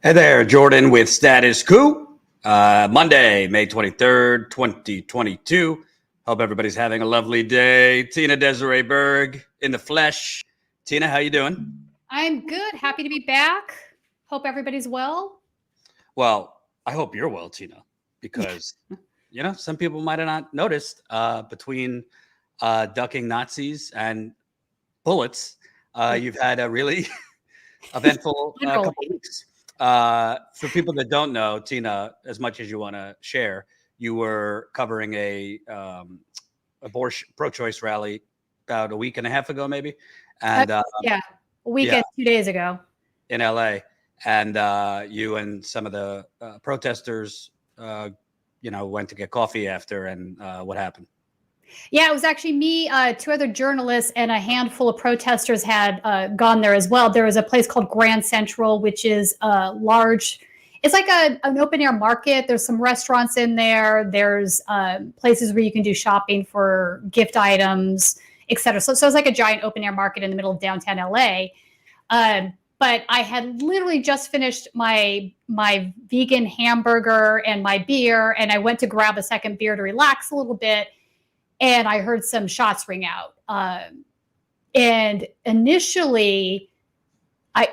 Hey there, Jordan with Status Coup. Monday, May 23rd, 2022. Hope everybody's having a lovely day. Tina Desiree Berg in the flesh. Tina, how you doing? I'm good. Happy to be back. Hope everybody's well. Well, I hope you're well, Tina, because, some people might have not noticed between ducking Nazis and bullets, you've had a really eventful couple of weeks. For people that don't know, Tina, as much as you want to share, you were covering a abortion pro-choice rally about a week and a half ago, maybe, and a weekend, 2 days ago in LA, and you and some of the protesters, went to get coffee after, and what happened? Yeah, it was actually me, two other journalists, and a handful of protesters had gone there as well. There was a place called Grand Central, which is a large, it's like an open air market. There's some restaurants in there. There's places where you can do shopping for gift items, etc. So it's like a giant open air market in the middle of downtown LA. But I had literally just finished my vegan hamburger and my beer, and I went to grab a second beer to relax a little bit. And I heard some shots ring out. And initially,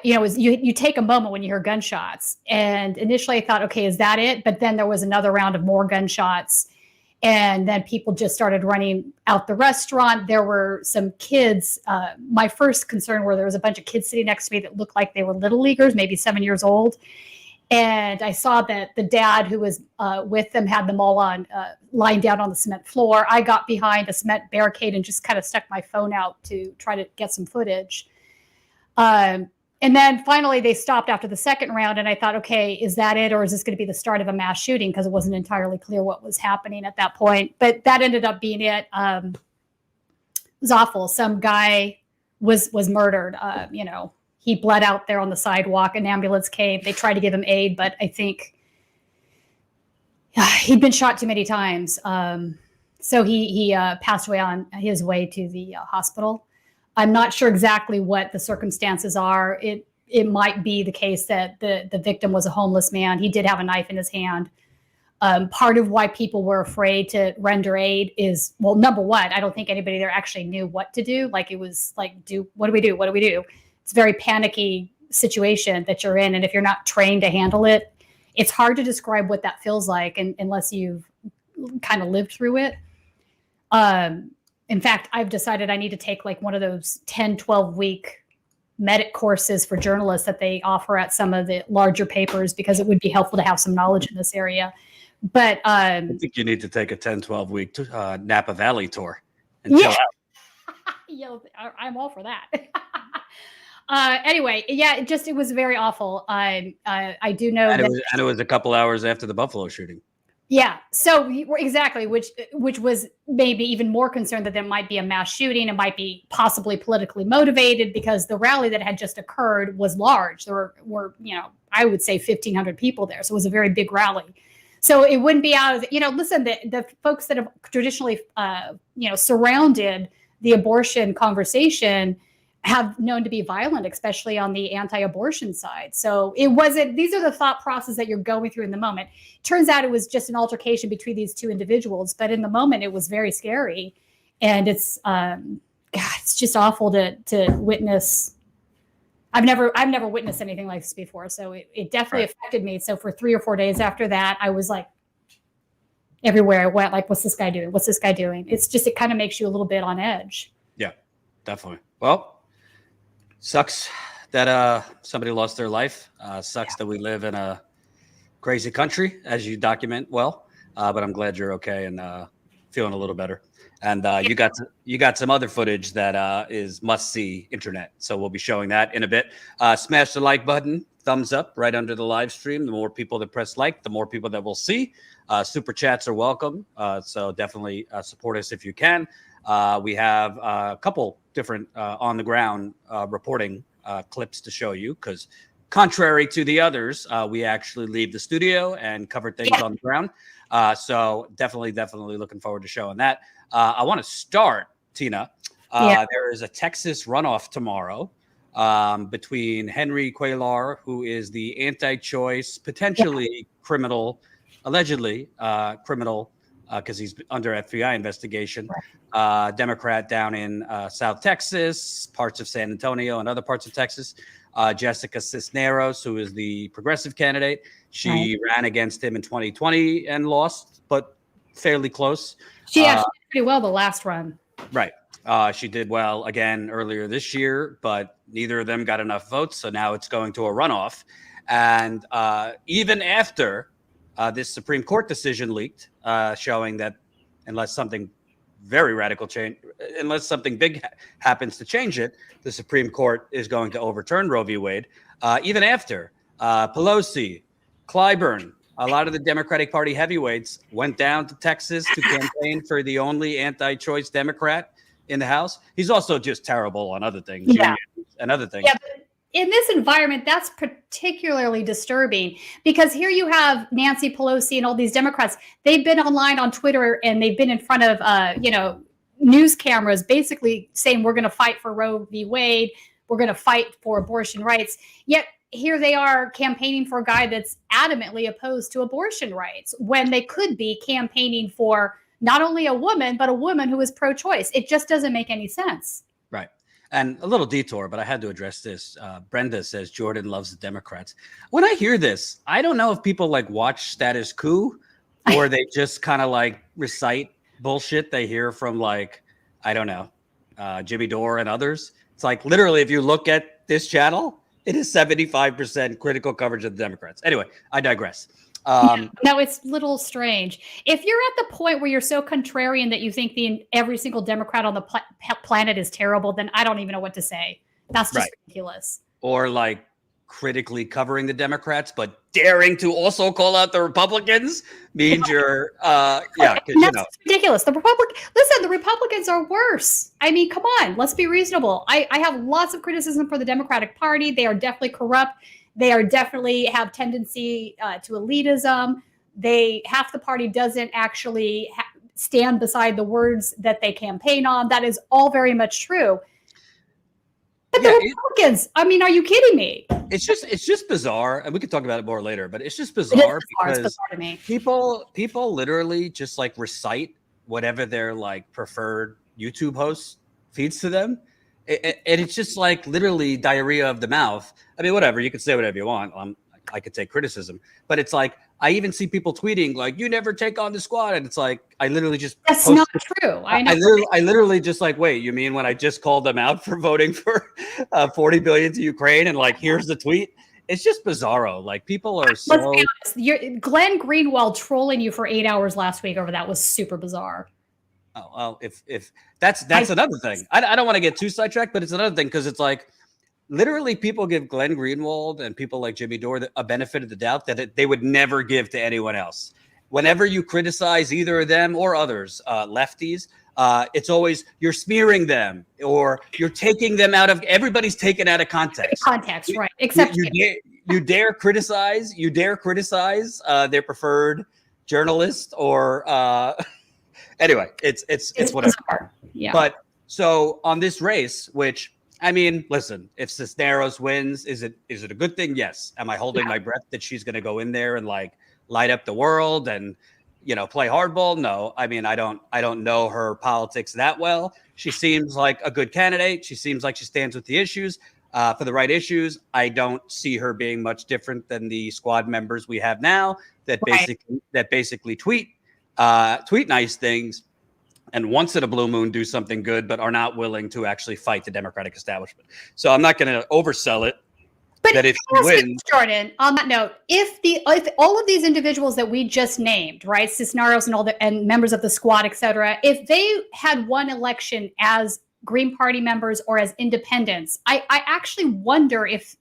you take a moment when you hear gunshots. And initially I thought, okay, is that it? But then there was another round of more gunshots. And then people just started running out the restaurant. There were some kids. My first concern were there was a bunch of kids sitting next to me that looked like they were little leaguers, maybe 7 years old. And I saw that the dad who was with them had them all on lying down on the cement floor. I got behind a cement barricade and just kind of stuck my phone out to try to get some footage. And then finally they stopped after the second round. And I thought, okay, is that it? Or is this going to be the start of a mass shooting? Because it wasn't entirely clear what was happening at that point. But that ended up being it. It was awful. Some guy was murdered, He bled out there on the sidewalk. An ambulance came. They tried to give him aid, but I think he'd been shot too many times. So he passed away on his way to the hospital. I'm not sure exactly what the circumstances are. It might be the case that the victim was a homeless man. He did have a knife in his hand. Part of why people were afraid to render aid is, well, number one, I don't think anybody there actually knew what to do. Like, it was like, what do we do? What do we do? It's a very panicky situation that you're in. And if you're not trained to handle it, it's hard to describe what that feels like unless you've kind of lived through it. In fact, I've decided I need to take like one of those 10, 12-week medic courses for journalists that they offer at some of the larger papers, because it would be helpful to have some knowledge in this area. But I think you need to take a 10, 12-week Napa Valley tour and chill out. I'm all for that. Anyway, yeah, it was very awful. I do know and it was a couple hours after the Buffalo shooting. Yeah, so exactly, which was maybe even more concerned that there might be a mass shooting. It might be possibly politically motivated, because the rally that had just occurred was large. There were I would say 1,500 people there. So it was a very big rally. So it wouldn't be out of, listen, the folks that have traditionally, surrounded the abortion conversation have known to be violent, especially on the anti-abortion side. So it wasn't, these are the thought process that you're going through in the moment. Turns out it was just an altercation between these two individuals, but in the moment it was very scary. And it's, it's just awful to witness. I've never witnessed anything like this before. So it definitely affected me. So for 3 or 4 days after that, I was like, everywhere I went, like, what's this guy doing? What's this guy doing? It's just, it kind of makes you a little bit on edge. Yeah, definitely. Well, sucks that somebody lost their life. Sucks that we live in a crazy country, as you document well. But I'm glad you're okay and feeling a little better. And you got some other footage that is must-see internet. So we'll be showing that in a bit. Smash the like button, thumbs up right under the live stream. The more people that press like, the more people that will see. Super chats are welcome. So definitely support us if you can. We have a couple different on-the-ground reporting clips to show you, because contrary to the others, we actually leave the studio and cover things on the ground. So definitely looking forward to showing that. I want to start, Tina. There is a Texas runoff tomorrow. between Henry Cuellar, who is the anti-choice, potentially criminal, allegedly criminal, because he's under FBI investigation, Democrat down in South Texas, parts of San Antonio, and other parts of Texas. Jessica Cisneros, who is the progressive candidate. She ran against him in 2020 and lost, but fairly close. She actually did pretty well the last run. Right. She did well again earlier this year, but neither of them got enough votes. So now it's going to a runoff. And even after this Supreme Court decision leaked, showing that unless something very radical change, unless something big happens to change it, the Supreme Court is going to overturn Roe v. Wade. Even after Pelosi, Clyburn, a lot of the Democratic Party heavyweights went down to Texas to campaign for the only anti-choice Democrat in the House. He's also just terrible on other things, and other things. Yeah, but in this environment, that's particularly disturbing because here you have Nancy Pelosi and all these Democrats. They've been online on Twitter and they've been in front of, news cameras, basically saying we're going to fight for Roe v. Wade. We're going to fight for abortion rights. Yet here they are campaigning for a guy that's adamantly opposed to abortion rights when they could be campaigning for not only a woman, but a woman who is pro-choice. It just doesn't make any sense. Right. And a little detour, but I had to address this. Brenda says Jordan loves the Democrats. When I hear this, I don't know if people watch Status Coup or they just kind of recite bullshit they hear from I don't know, Jimmy Dore and others. It's literally, if you look at this channel, it is 75% critical coverage of the Democrats. Anyway, I digress. No, it's a little strange. If you're at the point where you're so contrarian that you think every single Democrat on the planet is terrible, then I don't even know what to say. That's just ridiculous. Or critically covering the Democrats, but daring to also call out the Republicans means you're, that's ridiculous. The Republicans are worse. I mean, come on, let's be reasonable. I have lots of criticism for the Democratic Party. They are definitely corrupt. They are definitely have tendency to elitism. Half the party doesn't actually stand beside the words that they campaign on. That is all very much true. But the Republicans, are you kidding me? It's just bizarre, and we could talk about it more later. But it's just bizarre because it's bizarre to me. People literally just recite whatever their preferred YouTube host feeds to them. And it's just literally diarrhea of the mouth. I mean, whatever, you can say whatever you want. I could take criticism, but it's I even see people tweeting you never take on the squad. And it's I literally just, that's not true. I know. I literally just wait, you mean when I just called them out for voting for 40 billion to Ukraine and here's the tweet. It's just bizarro. People are so. Let's be honest. Glenn Greenwald trolling you for 8 hours last week over that was super bizarre. Oh, well, if that's another thing. I don't want to get too sidetracked, but it's another thing because it's literally people give Glenn Greenwald and people like Jimmy Dore a benefit of the doubt that they would never give to anyone else. Whenever you criticize either of them or others, lefties, it's always you're smearing them or you're taking them out of. Everybody's taken out of context. Right? Except you dare criticize. You dare criticize their preferred journalist or. Anyway, it's whatever. Bizarre. Yeah. But so on this race, which listen, if Cisneros wins, is it a good thing? Yes. Am I holding my breath that she's going to go in there and light up the world and play hardball? No. I don't know her politics that well. She seems like a good candidate. She seems like she stands with the issues for the right issues. I don't see her being much different than the squad members we have now that basically tweet nice things and once in a blue moon do something good, but are not willing to actually fight the Democratic establishment. So I'm not going to oversell it. But that if she wins, Jordan, on that note, if all of these individuals that we just named, right, Cisneros and members of the squad, et cetera, if they had won election as Green Party members or as independents, I actually wonder if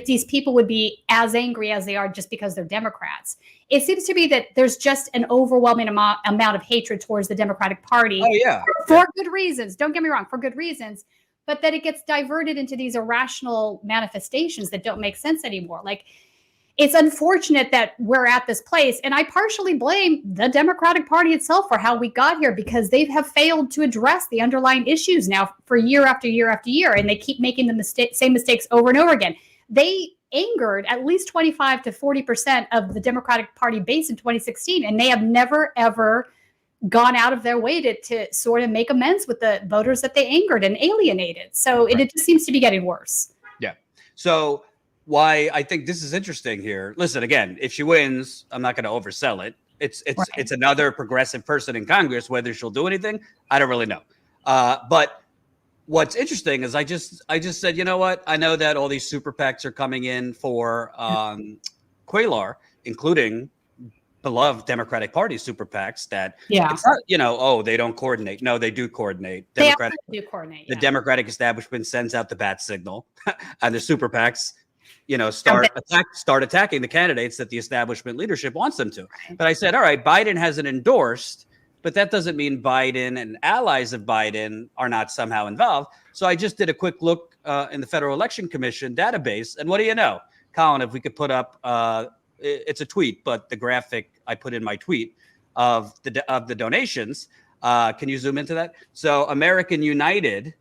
these people would be as angry as they are just because they're Democrats. It seems to be that there's just an overwhelming amount of hatred towards the Democratic Party. Oh, yeah. For good reasons. Don't get me wrong, for good reasons. But that it gets diverted into these irrational manifestations that don't make sense anymore. it's unfortunate that we're at this place. And I partially blame the Democratic Party itself for how we got here, because they have failed to address the underlying issues now for year after year after year. And they keep making the same mistakes over and over again. They angered at least 25 to 40% of the Democratic Party base in 2016. And they have never, ever gone out of their way to sort of make amends with the voters that they angered and alienated. So it just seems to be getting worse. Yeah. So why I think this is interesting here. Listen, again, if she wins, I'm not going to oversell it. It's another progressive person in Congress. Whether she'll do anything, I don't really know. But what's interesting is I just said, you know what? I know that all these super PACs are coming in for Cuellar, including beloved Democratic Party super PACs that it's not, you know, oh, they don't coordinate. No, they do coordinate. They do coordinate. The Democratic establishment sends out the bat signal, and the super PACs, you know, start attacking the candidates that the establishment leadership wants them to. But I said, all right, Biden hasn't endorsed, but that doesn't mean Biden and allies of Biden are not somehow involved. So I just did a quick look in the Federal Election Commission database, and what do you know, Colin? If we could put up, it's a tweet, but the graphic I put in my tweet of the donations. Can you zoom into that? So American United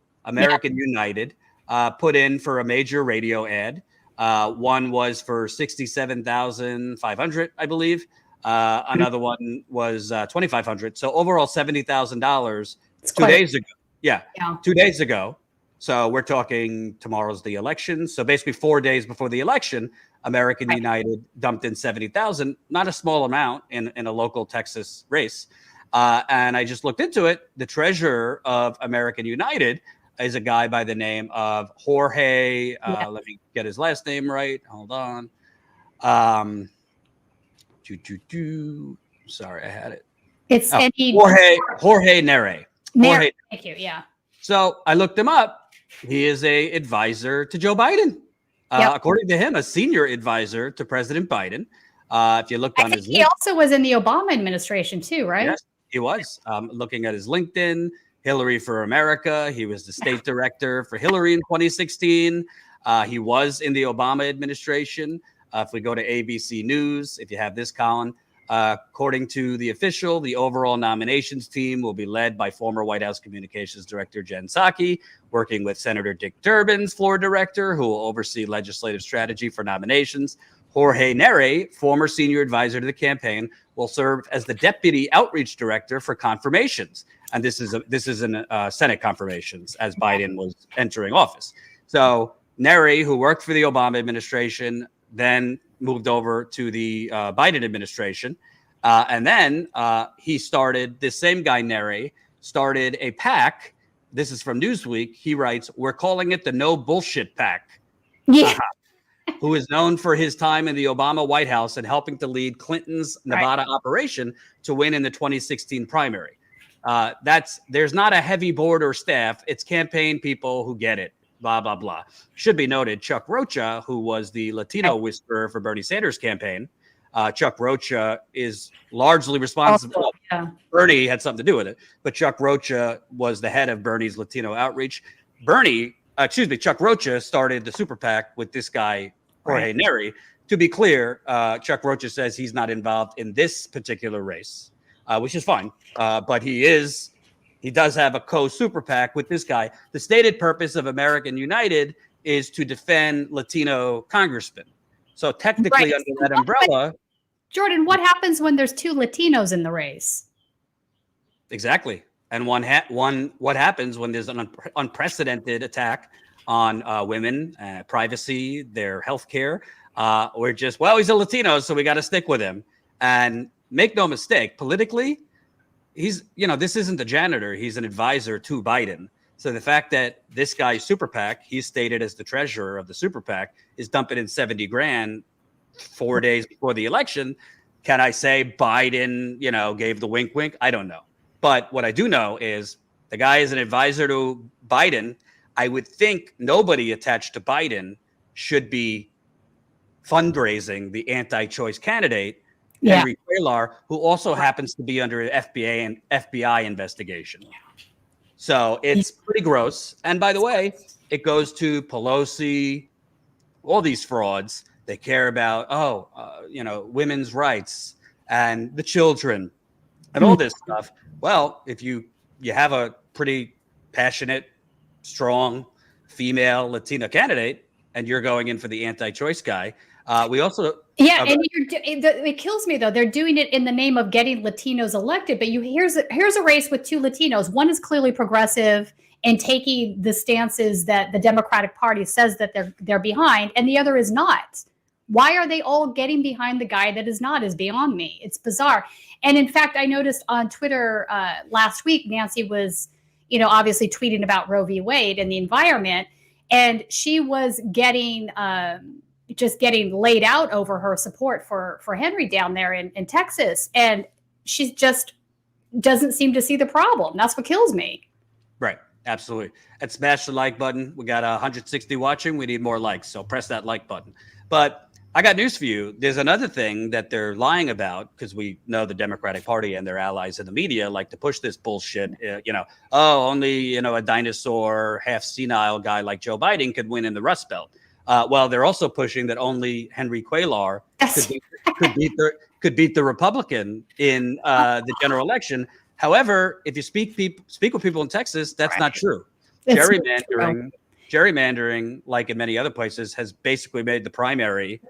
put in for a major radio ad. One was for $67,500, I believe. Another one was $2,500. So overall, $70,000 2 days ago. Yeah, 2 days ago. So we're talking tomorrow's the election. So basically 4 days before the election, American United dumped in $70,000, not a small amount in a local Texas race. And I just looked into it. The treasurer of American United is a guy by the name of Jorge. Let me get his last name right. Hold on. Sorry, I had it. It's Jorge Nere. Thank you. Yeah. So I looked him up. He is a advisor to Joe Biden. According to him, a senior advisor to President Biden. If you looked on his he also was in the Obama administration too, right? Yes, he was. Looking at his LinkedIn, Hillary for America. He was the state director for Hillary in 2016. He was in the Obama administration. If we go to ABC News, if you have this, Colin, according to the official, the overall nominations team will be led by former White House Communications Director Jen Psaki, working with Senator Dick Durbin's floor director, who will oversee legislative strategy for nominations. Jorge Nere, former senior advisor to the campaign, will serve as the deputy outreach director for confirmations. And this is in Senate confirmations as Biden was entering office. So Nere, who worked for the Obama administration, then moved over to the Biden administration. And then he started, this same guy, Nere, started a PAC. This is from Newsweek. He writes, "We're calling it the No Bullshit PAC." Yeah. Who is known for his time in the Obama White House and helping to lead Clinton's Nevada operation to win in the 2016 primary. There's not a heavy board or staff. It's campaign people who get it. Blah, blah, blah. Should be noted, Chuck Rocha, who was the Latino whisperer for Bernie Sanders' campaign. Chuck Rocha is largely responsible. Bernie had something to do with it, but Chuck Rocha was the head of Bernie's Latino outreach. Chuck Rocha started the super PAC with this guy, Jorge Neri. To be clear, Chuck Rocha says he's not involved in this particular race, which is fine. But he does have a co-super PAC with this guy. The stated purpose of American United is to defend Latino congressmen. So technically under that umbrella. Jordan, what happens when there's two Latinos in the race? Exactly. And what happens when there's an unprecedented attack on women, privacy, their health care. We're just, he's a Latino, so we got to stick with him. And make no mistake, politically, this isn't the janitor. He's an advisor to Biden. So the fact that this guy's super PAC, he's stated as the treasurer of the super PAC, is dumping in $70,000 4 days before the election. Can I say Biden, gave the wink, wink? I don't know. But what I do know is the guy is an advisor to Biden. I would think nobody attached to Biden should be fundraising the anti-choice candidate, Henry Cuellar, who also happens to be under an FBI investigation. So it's pretty gross. And by the way, it goes to Pelosi, all these frauds. They care about, women's rights and the children and all this stuff. Well, if you have a pretty passionate, strong female Latina candidate and you're going in for the anti-choice guy, we also... Yeah, and it kills me though. They're doing it in the name of getting Latinos elected. But here's a race with two Latinos. One is clearly progressive and taking the stances that the Democratic Party says that they're behind, and the other is not. Why are they all getting behind the guy that is not? Is beyond me. It's bizarre. And in fact, I noticed on Twitter last week, Nancy was, obviously tweeting about Roe v. Wade and the environment, and she was getting just getting laid out over her support for Henry down there in Texas. And she just doesn't seem to see the problem. That's what kills me. Right. Absolutely. And smash the like button. We got 160 watching. We need more likes. So press that like button. But I got news for you. There's another thing that they're lying about, because we know the Democratic Party and their allies in the media like to push this bullshit. Only, a dinosaur, half senile guy like Joe Biden could win in the Rust Belt. Well, they're also pushing that only Henry Cuellar could beat the Republican in the general election. However, if you speak with people in Texas, that's not true. Gerrymandering, like in many other places, has basically made the primary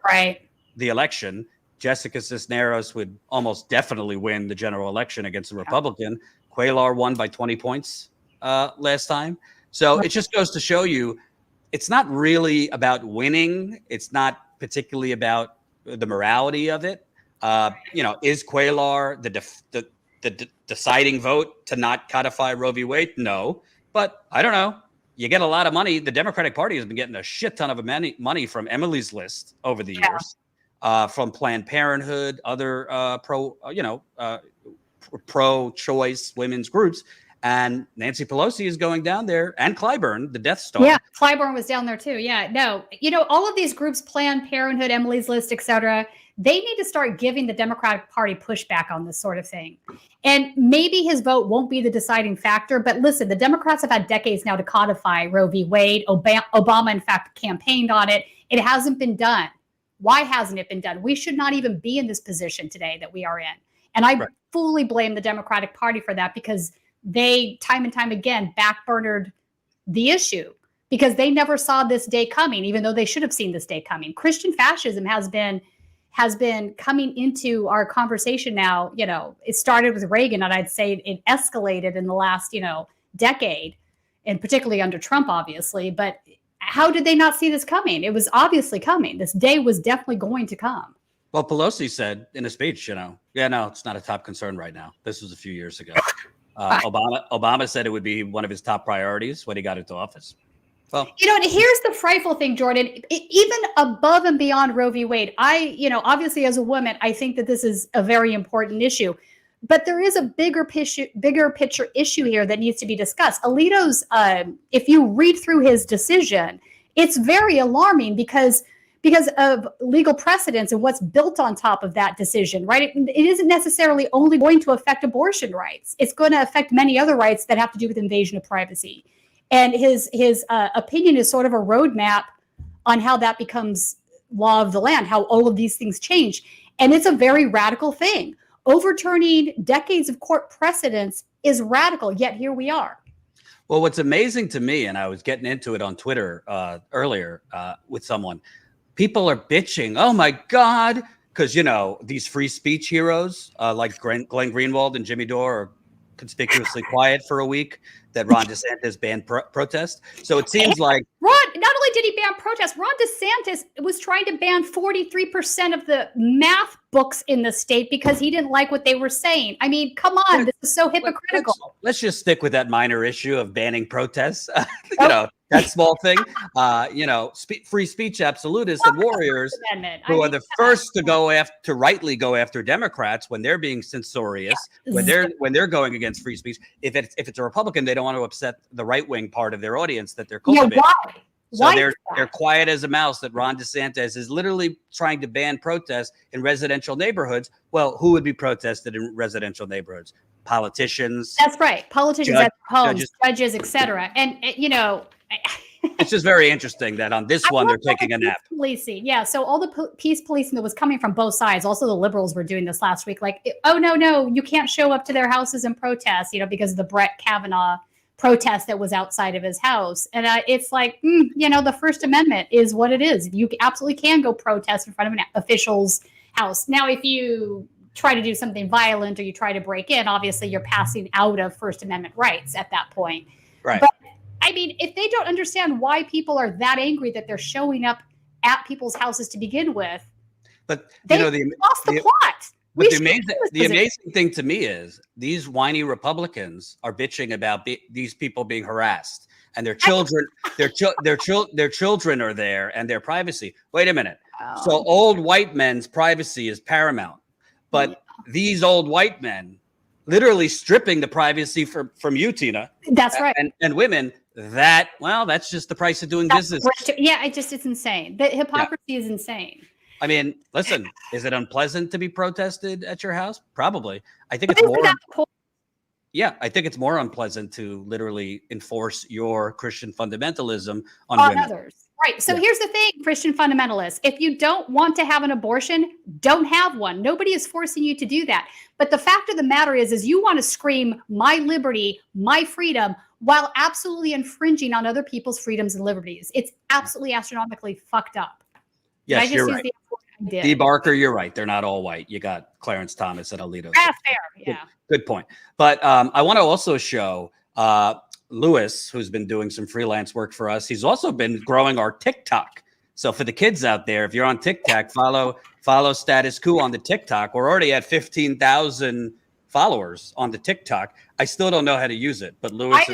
the election. Jessica Cisneros would almost definitely win the general election against the Republican. Cuellar won by 20 points last time. So it just goes to show you, it's not really about winning. It's not particularly about the morality of it. Is Cuellar the deciding vote to not codify Roe v. Wade? No, but I don't know. You get a lot of money. The Democratic Party has been getting a shit ton of money from Emily's List over the years, from Planned Parenthood, other pro-choice women's groups. And Nancy Pelosi is going down there, and Clyburn, the Death Star. Yeah, Clyburn was down there too. Yeah, no, all of these groups, Planned Parenthood, Emily's List, etc., they need to start giving the Democratic Party pushback on this sort of thing. And maybe his vote won't be the deciding factor. But listen, the Democrats have had decades now to codify Roe v. Wade. Obama, in fact, campaigned on it. It hasn't been done. Why hasn't it been done? We should not even be in this position today that we are in. And I fully blame the Democratic Party for that, because they, time and time again, backburnered the issue because they never saw this day coming, even though they should have seen this day coming. Christian fascism has been coming into our conversation now. It started with Reagan, and I'd say it escalated in the last, decade, and particularly under Trump, obviously. But how did they not see this coming? It was obviously coming. This day was definitely going to come. Well, Pelosi said in a speech, it's not a top concern right now. This was a few years ago. Obama said it would be one of his top priorities when he got into office. Well, here's the frightful thing, Jordan. Even above and beyond Roe v. Wade, obviously as a woman, I think that this is a very important issue. But there is a bigger picture issue here that needs to be discussed. Alito's, if you read through his decision, it's very alarming because of legal precedents and what's built on top of that decision, right? It isn't necessarily only going to affect abortion rights. It's going to affect many other rights that have to do with invasion of privacy. And his opinion is sort of a roadmap on how that becomes law of the land, how all of these things change. And it's a very radical thing. Overturning decades of court precedents is radical, yet here we are. Well, what's amazing to me, and I was getting into it on Twitter earlier with someone, people are bitching, oh my God, because, these free speech heroes like Glenn Greenwald and Jimmy Dore are conspicuously quiet for a week, that Ron DeSantis banned protest. So it seems like not only did he ban protest, Ron DeSantis was trying to ban 43% of the math books in the state because he didn't like what they were saying. I mean, come on, this is so hypocritical. Let's just stick with that minor issue of banning protests. That small thing. Free speech absolutists and warriors who are the first to rightly go after Democrats when they're being censorious, when they're going against free speech. If it's a Republican, they don't want to upset the right wing part of their audience that they're cultivating. Yeah, why? So they're quiet as a mouse that Ron DeSantis is literally trying to ban protests in residential neighborhoods. Well, who would be protested in residential neighborhoods? Politicians. That's right. Politicians at homes, judges, etc. And it's just very interesting that on this one they're taking a nap. Policing, yeah. So all the peace policing that was coming from both sides. Also, the liberals were doing this last week. Like, oh no, you can't show up to their houses and protest, because of the Brett Kavanaugh protest that was outside of his house. And it's like, the First Amendment is what it is. You absolutely can go protest in front of an official's house. Now, if you try to do something violent or you try to break in, obviously you're passing out of First Amendment rights at that point. Right. But I mean, if they don't understand why people are that angry that they're showing up at people's houses to begin with, but they lost the plot. But the amazing thing to me is these whiny Republicans are bitching about these people being harassed, and their children, their children are there, and their privacy. Wait a minute. So old white men's privacy is paramount, but these old white men literally stripping the privacy from you, Tina. That's right. And women. That's just the price of doing business. Yeah, it's insane. The hypocrisy is insane. I mean, listen, is it unpleasant to be protested at your house? Probably. I think it's more. Yeah, I think it's more unpleasant to literally enforce your Christian fundamentalism on women. Others. Right. So here's the thing, Christian fundamentalists. If you don't want to have an abortion, don't have one. Nobody is forcing you to do that. But the fact of the matter is you want to scream my liberty, my freedom, while absolutely infringing on other people's freedoms and liberties. It's absolutely astronomically fucked up. Yes, you're right. Dee Barker, you're right. They're not all white. You got Clarence Thomas and Alito. Fair. Yeah. Good point. But I want to also show Lewis, who's been doing some freelance work for us. He's also been growing our TikTok. So for the kids out there, if you're on TikTok, follow Status Coup on the TikTok. We're already at 15,000 followers on the TikTok. I still don't know how to use it, but Lewis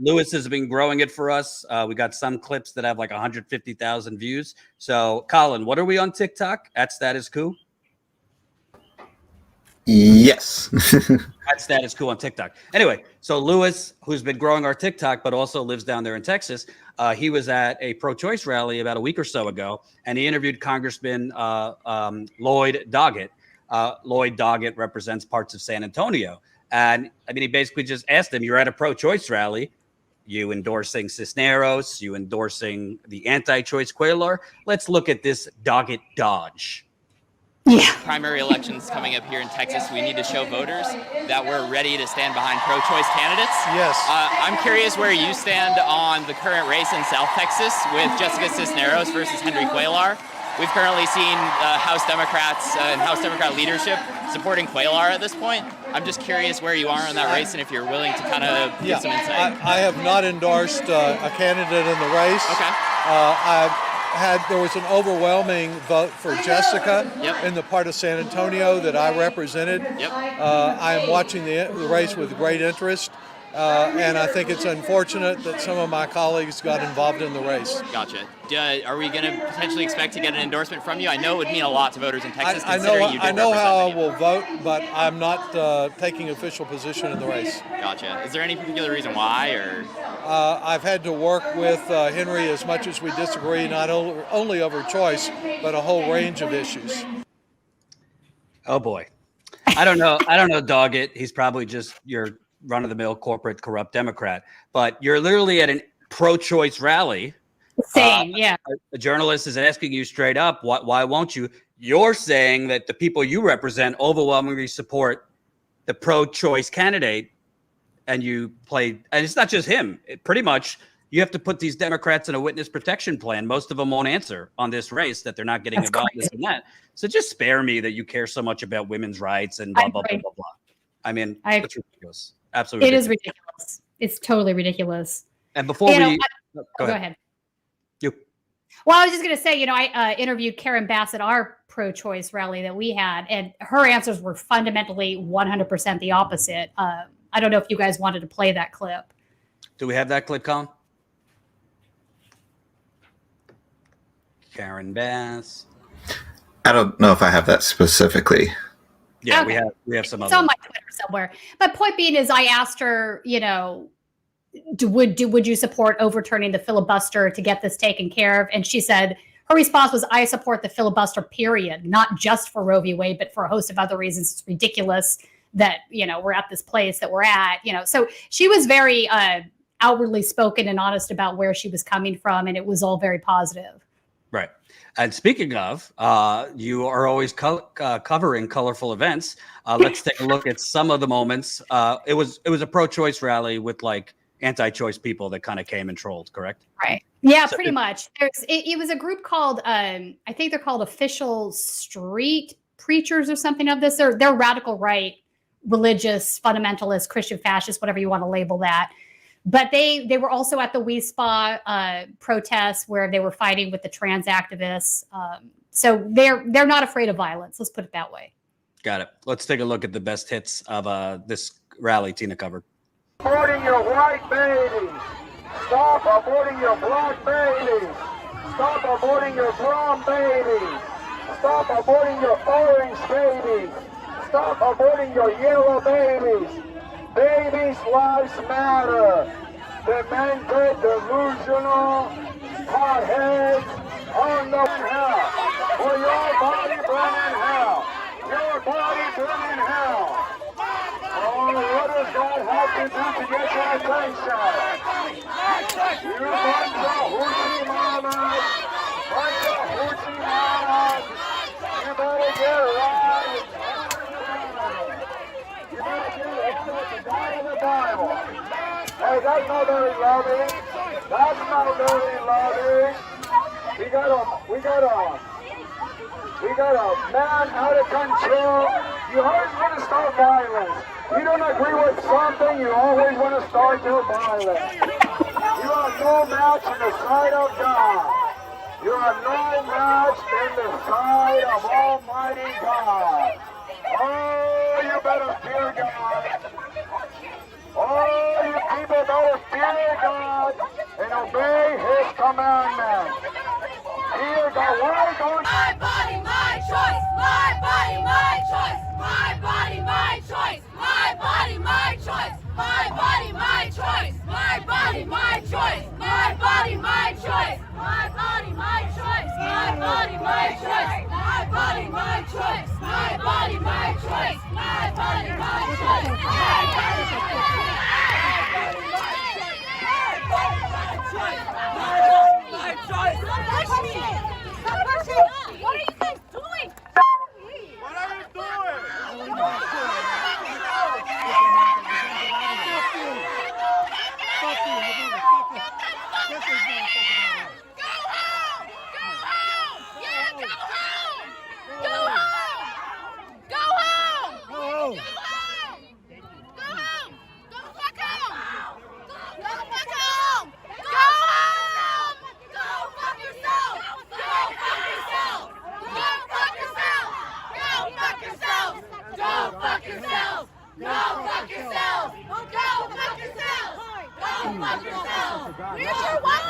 Lewis has been growing it for us. We got some clips that have like 150,000 views. So Colin, what are we on TikTok? At Status Coup? Yes. At Status Coup on TikTok. Anyway, so Lewis, who's been growing our TikTok, but also lives down there in Texas, he was at a pro-choice rally about a week or so ago, and he interviewed Congressman Lloyd Doggett. Lloyd Doggett represents parts of San Antonio. And I mean, he basically just asked him, you're at a pro-choice rally, you endorsing Cisneros, you endorsing the anti-choice Cuellar. Let's look at this Doggett dodge. Yeah. Primary elections coming up here in Texas, we need to show voters that we're ready to stand behind pro-choice candidates. Yes. I'm curious where you stand on the current race in South Texas with Jessica Cisneros versus Henry Cuellar. We've currently seen House Democrats and House Democrat leadership supporting Cuellar at this point. I'm just curious where you are in that race and if you're willing to kind of give some insight. I have not endorsed a candidate in the race. Okay. There was an overwhelming vote for Jessica in the part of San Antonio that I represented. I am watching the race with great interest. And I think it's unfortunate that some of my colleagues got involved in the race. Gotcha. Are we going to potentially expect to get an endorsement from you? I know it would mean a lot to voters in Texas. I know how I will vote, but I'm not taking official position in the race. Gotcha. Is there any particular reason why? Or I've had to work with Henry as much as we disagree, not only over choice, but a whole range of issues. Oh boy, I don't know, Doggett. He's probably just your run-of-the-mill corporate corrupt Democrat, but you're literally at an pro-choice rally. Same, yeah. A journalist is asking you straight up, why won't you? You're saying that the people you represent overwhelmingly support the pro-choice candidate, and you play, and it's not just him. Pretty much, you have to put these Democrats in a witness protection plan. Most of them won't answer on this race that they're not getting involved in this and that. So just spare me that you care so much about women's rights and blah, blah, blah, blah, blah. I mean, it's ridiculous. Absolutely. It is ridiculous. It's totally ridiculous. And before go ahead. You. Well, I was just going to say, I interviewed Karen Bass at our pro-choice rally that we had, and her answers were fundamentally 100% the opposite. I don't know if you guys wanted to play that clip. Do we have that clip, Colin? Karen Bass. I don't know if I have that specifically. Yeah, okay. we have some it's other. on my Twitter somewhere. But point being is, I asked her, would you support overturning the filibuster to get this taken care of? And she said her response was, I support the filibuster, period, not just for Roe v. Wade, but for a host of other reasons. It's ridiculous that we're at this place that we're at. So she was very outwardly spoken and honest about where she was coming from, and it was all very positive. Right. And speaking of, you are always covering colorful events. Let's take a look at some of the moments. It was a pro-choice rally with like anti-choice people that kind of came and trolled, correct? Right. Yeah, so pretty much. It was a group called, I think they're called Official Street Preachers or something of this. They're radical right, religious, fundamentalist, Christian fascist, whatever you want to label that. But they were also at the We Spa protests where they were fighting with the trans activists. So they're not afraid of violence. Let's put it that way. Got it. Let's take a look at the best hits of this rally Tina covered. Aborting your white babies. Stop aborting your black babies. Stop aborting your brown babies. Stop aborting your orange babies. Stop aborting your yellow babies. Babies' lives matter. The mental, delusional, hotheads on the hell. For your body burn in hell. Your body burn in hell. Oh, what does God have to do to get your attention? You bunch of hoochie mamas. Bunch of hoochie mamas. You better get right. You better get right with the God of the Bible. Hey, that's not very loving. That's not very loving. We got a man out of control. You always want to start violence. You don't agree with something, you always want to start your violence. You are no match in the sight of God. You are no match in the sight of Almighty God. Oh, you better fear God. Oh, you people better fear God and obey His commandments. Fear God. Why don't my body, my choice. My body, my choice. My body, my choice. My body, my choice. My body, my choice. My body, my choice. My body, my choice. My body, my choice. My body, my choice. My body, my choice. My body, my choice. My body, my choice. My body, my choice. What are you guys doing? What are you doing?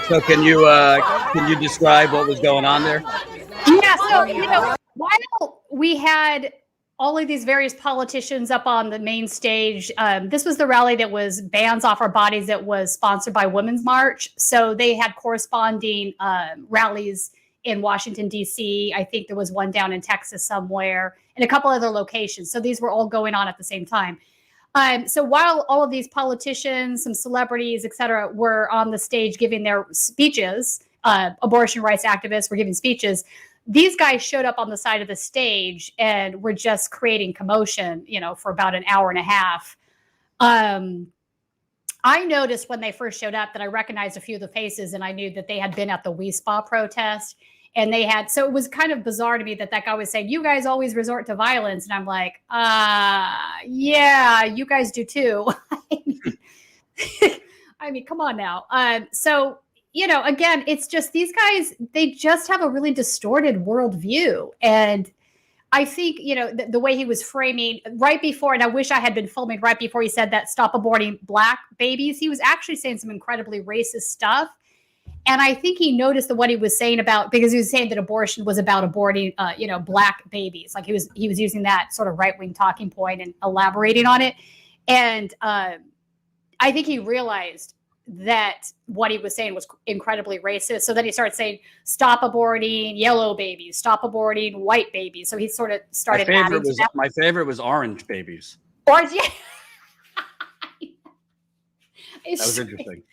So can you describe what was going on there? Yeah, so while we had all of these various politicians up on the main stage, this was the rally that was Bans Off Our Bodies that was sponsored by Women's March. So they had corresponding rallies in Washington, D.C. I think there was one down in Texas somewhere and a couple other locations. So these were all going on at the same time. So while all of these politicians, some celebrities, et cetera, were on the stage giving their speeches, abortion rights activists were giving speeches, these guys showed up on the side of the stage and were just creating commotion, for about an hour and a half. I noticed when they first showed up that I recognized a few of the faces and I knew that they had been at the We Spa protest. And so it was kind of bizarre to me that guy was saying, you guys always resort to violence. And I'm like, yeah, you guys do too. I mean, come on now. So, again, it's just these guys, they just have a really distorted worldview. And I think, the way he was framing right before, and I wish I had been filming right before he said that stop aborting black babies, he was actually saying some incredibly racist stuff. And I think he noticed that what he was saying because he was saying that abortion was about aborting, black babies. Like he was using that sort of right-wing talking point and elaborating on it. And I think he realized that what he was saying was incredibly racist. So then he started saying, stop aborting yellow babies, stop aborting white babies. So he sort of started adding to that. My favorite was orange babies. Orange, yeah. That was interesting.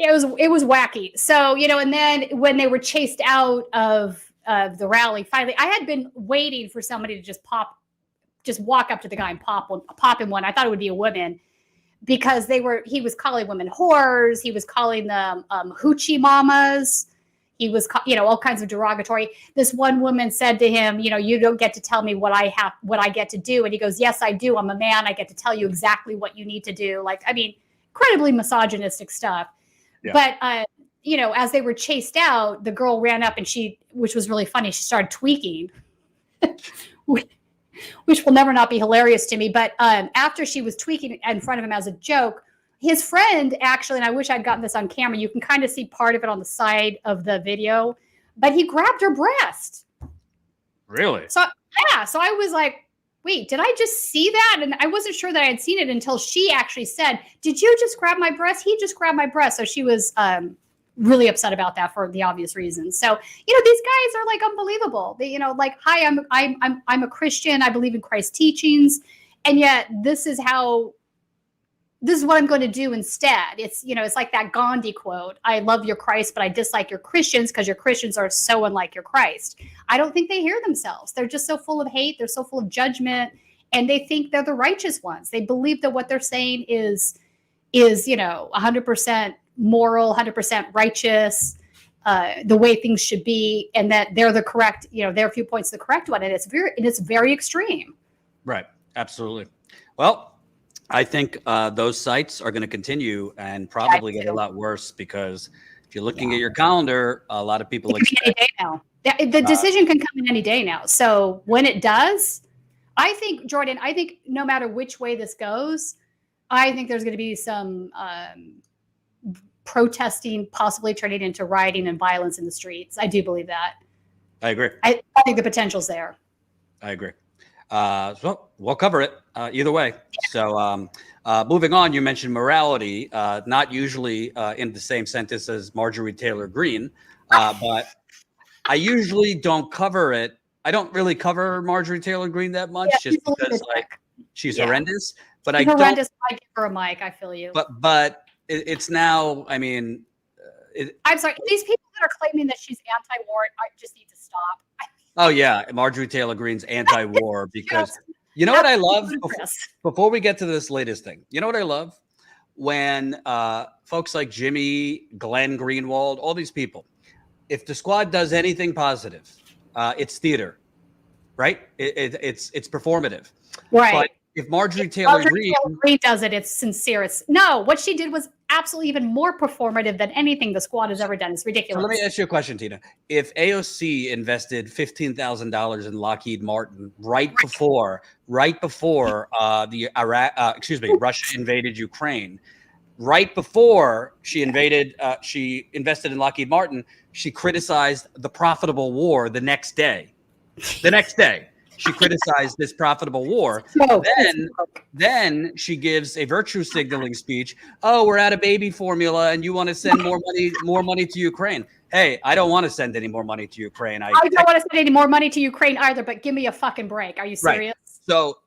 it was wacky. So, and then when they were chased out of the rally, finally, I had been waiting for somebody to just walk up to the guy and pop him one. I thought it would be a woman, because he was calling women whores. He was calling them hoochie mamas. He was, all kinds of derogatory. This one woman said to him, you don't get to tell me what I get to do. And he goes, yes, I do. I'm a man. I get to tell you exactly what you need to do. Incredibly misogynistic stuff. Yeah. But, as they were chased out, the girl ran up and which was really funny, she started tweaking, which will never not be hilarious to me. But after she was tweaking in front of him as a joke, his friend actually, and I wish I'd gotten this on camera, you can kind of see part of it on the side of the video, but he grabbed her breast. Really? So I was like, wait, did I just see that? And I wasn't sure that I had seen it until she actually said, did you just grab my breast? He just grabbed my breast. So she was really upset about that for the obvious reasons. So, these guys are unbelievable. They, hi, I'm a Christian. I believe in Christ's teachings. And yet this is what I'm going to do instead. It's, it's like that Gandhi quote, I love your Christ, but I dislike your Christians because your Christians are so unlike your Christ. I don't think they hear themselves. They're just so full of hate. They're so full of judgment, and they think they're the righteous ones. They believe that what they're saying is 100% moral, 100% righteous, the way things should be, and that they're the correct, their viewpoint's the correct one. And it's very extreme. Right. Absolutely. Well, I think those sites are going to continue and probably get a lot worse, because if you're looking at your calendar, a lot of people expect any day now. The decision can come in any day now. So when it does, I think, Jordan, no matter which way this goes, I think there's going to be some protesting, possibly turning into rioting and violence in the streets. I do believe that. I agree. I think the potential's there. I agree. So we'll cover it either way. So moving on, you mentioned morality, not usually in the same sentence as Marjorie Taylor Greene, but I usually don't cover it. I don't really cover Marjorie Taylor Greene that much, just because she's horrendous. But she's horrendous. I give her a mic. I feel you. But it's now. I mean, I'm sorry. These people that are claiming that she's anti-war, I just need to stop. Oh yeah, Marjorie Taylor Greene's anti-war, because you know what I love before we get to this latest thing. You know what I love? When folks like Jimmy, Glenn Greenwald, all these people, if the squad does anything positive, it's theater, right? It's performative, right? But if Marjorie Taylor Greene does it, it's sincere. What she did was absolutely even more performative than anything the squad has ever done. It's ridiculous. So let me ask you a question, Tina. If AOC invested $15,000 in Lockheed Martin right before Russia invaded Ukraine, right before she invested in Lockheed Martin, she criticized the profitable war the next day. She criticized this profitable war. Then she gives a virtue signaling speech. Oh, we're out of baby formula, and you want to send more money to Ukraine. Hey, I don't want to send any more money to Ukraine. I don't want to send any more money to Ukraine either. But give me a fucking break. Are you serious? Right. So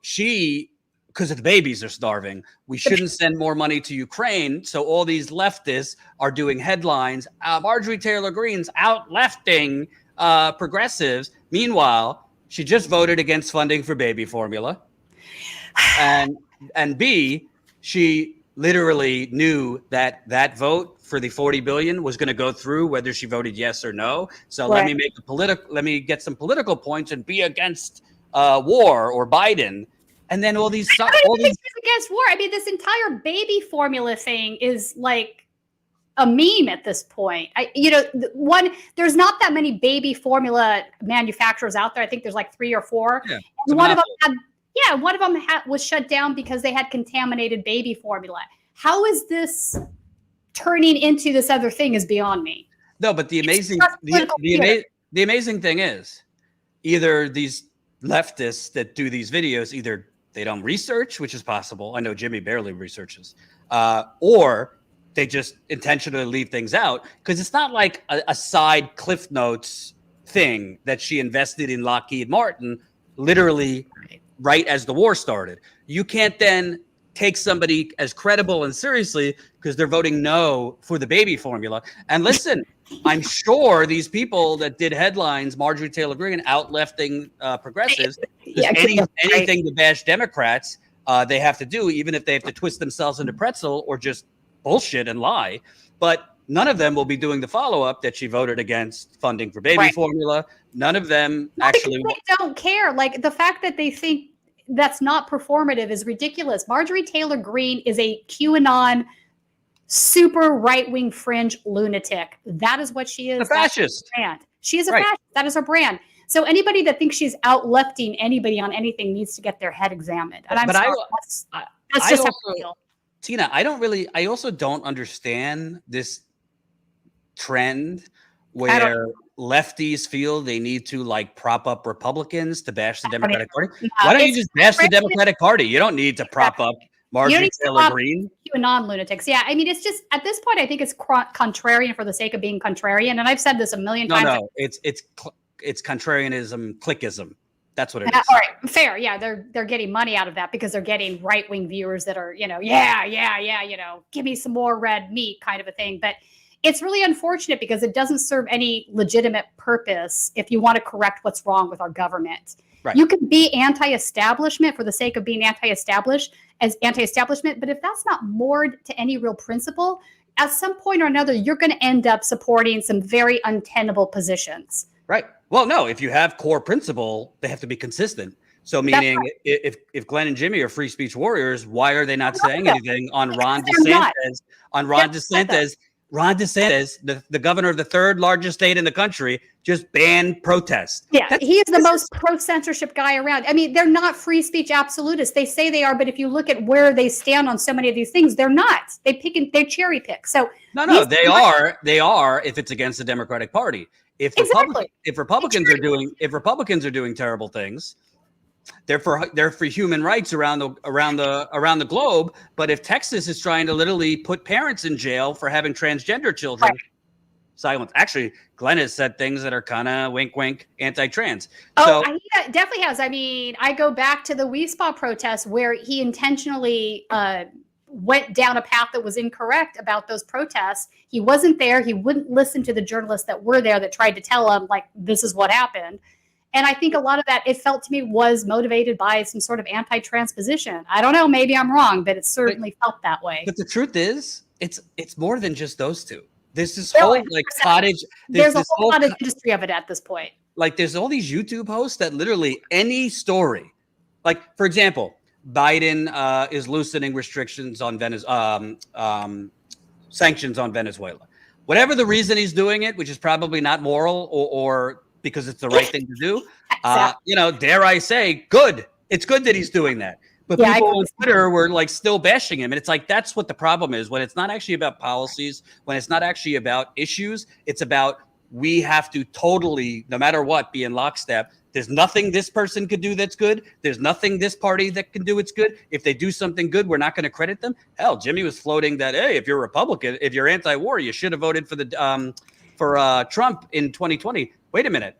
because the babies are starving, we shouldn't send more money to Ukraine. So all these leftists are doing headlines. Marjorie Taylor Greene's out lefting progressives. Meanwhile, she just voted against funding for baby formula. And B, she literally knew that vote for the $40 billion was going to go through whether she voted yes or no. So let me get some political points and be against war or Biden. And then all these against war. I mean, this entire baby formula thing is like a meme at this point. There's not that many baby formula manufacturers out there. I think there's like 3 or 4. Yeah, and one of them was shut down because they had contaminated baby formula. How is this turning into this other thing is beyond me. No, but the amazing thing is, either these leftists that do these videos, either they don't research, which is possible. I know Jimmy barely researches, or they just intentionally leave things out, because it's not like a side Cliff Notes thing that she invested in Lockheed Martin literally right as the war started. You can't then take somebody as credible and seriously because they're voting no for the baby formula. And listen, I'm sure these people that did headlines, Marjorie Taylor Greene, out-lefting progressives, anything to bash Democrats, they have to do, even if they have to twist themselves into pretzel or just bullshit and lie. But none of them will be doing the follow-up that she voted against funding for baby formula. None of them actually. They don't care. Like, the fact that they think that's not performative is ridiculous. Marjorie Taylor Greene is a QAnon super right-wing fringe lunatic. That is what she is. A fascist. Brand. She is a fascist. That is her brand. So anybody that thinks she's out-lefting anybody on anything needs to get their head examined. And I'm sorry. That's just how I feel. Tina, I also don't understand this trend where lefties feel they need to like prop up Republicans to bash the Democratic Party. Why don't you just bash the Democratic Party? You don't need to prop up Marjorie Taylor Greene. Non-lunatics. Yeah, I mean, it's just at this point, I think it's contrarian for the sake of being contrarian. And I've said this a million times. No, it's contrarianism, clickism. That's what it is. All right, fair. Yeah, they're getting money out of that because they're getting right-wing viewers that are, give me some more red meat kind of a thing. But it's really unfortunate because it doesn't serve any legitimate purpose if you want to correct what's wrong with our government. Right. You can be anti-establishment for the sake of being anti-establishment, but if that's not moored to any real principle, at some point or another, you're going to end up supporting some very untenable positions. Right. Well, no, if you have core principle, they have to be consistent. So meaning if Glenn and Jimmy are free speech warriors, why are they not saying anything on Ron DeSantis, Ron DeSantis, the governor of the third largest state in the country, just banned protest. Yeah, he is the most pro-censorship guy around. I mean, they're not free speech absolutists. They say they are, but if you look at where they stand on so many of these things, they're not. They cherry pick. So no, they are. They are if it's against the Democratic Party. If Republicans are doing terrible things, they're for human rights around the globe. But if Texas is trying to literally put parents in jail for having transgender children, silence. Actually, Glenn has said things that are kind of wink, wink, anti-trans. He definitely has. I mean, I go back to the WeSpa protest where he intentionally went down a path that was incorrect about those protests. He wasn't there. He wouldn't listen to the journalists that were there that tried to tell him, like, this is what happened. And I think a lot of that, it felt to me, was motivated by some sort of anti-transposition. I don't know. Maybe I'm wrong, but it certainly felt that way. But the truth is, it's more than just those two. There's this whole cottage. There's a whole cottage industry of it at this point. Like, there's all these YouTube hosts that literally any story, like, for example, Biden is loosening restrictions on sanctions on Venezuela. Whatever the reason he's doing it, which is probably not moral or because it's the right thing to do. Dare I say, good. It's good that he's doing that. But people on Twitter were like still bashing him. And it's like, that's what the problem is. When it's not actually about policies, when it's not actually about issues, it's about we have to totally, no matter what, be in lockstep. There's nothing this person could do that's good. There's nothing this party that can do it's good. If they do something good, we're not going to credit them. Hell, Jimmy was floating that, hey, if you're a Republican, if you're anti-war, you should have voted for Trump in 2020. Wait a minute.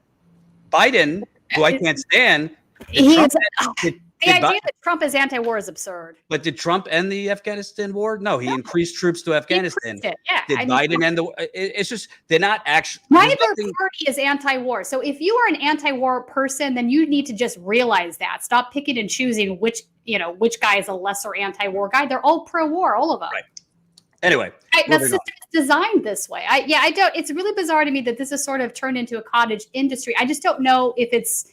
Biden, who I can't stand, the idea that Trump is anti-war is absurd. But did Trump end the Afghanistan war? No, he increased troops to Afghanistan. Did Biden end the? It's just they're not actually. Neither party is anti-war. So if you are an anti-war person, then you need to just realize that. Stop picking and choosing which guy is a lesser anti-war guy. They're all pro-war, all of them. Right. Anyway, the system is designed this way. I don't. It's really bizarre to me that this is sort of turned into a cottage industry. I just don't know if it's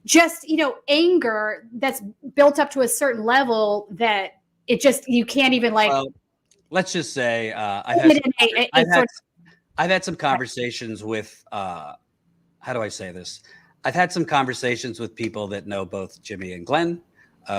just, anger that's built up to a certain level that it just, you can't even let's just say I've had some conversations with, how do I say this? I've had some conversations with people that know both Jimmy and Glenn,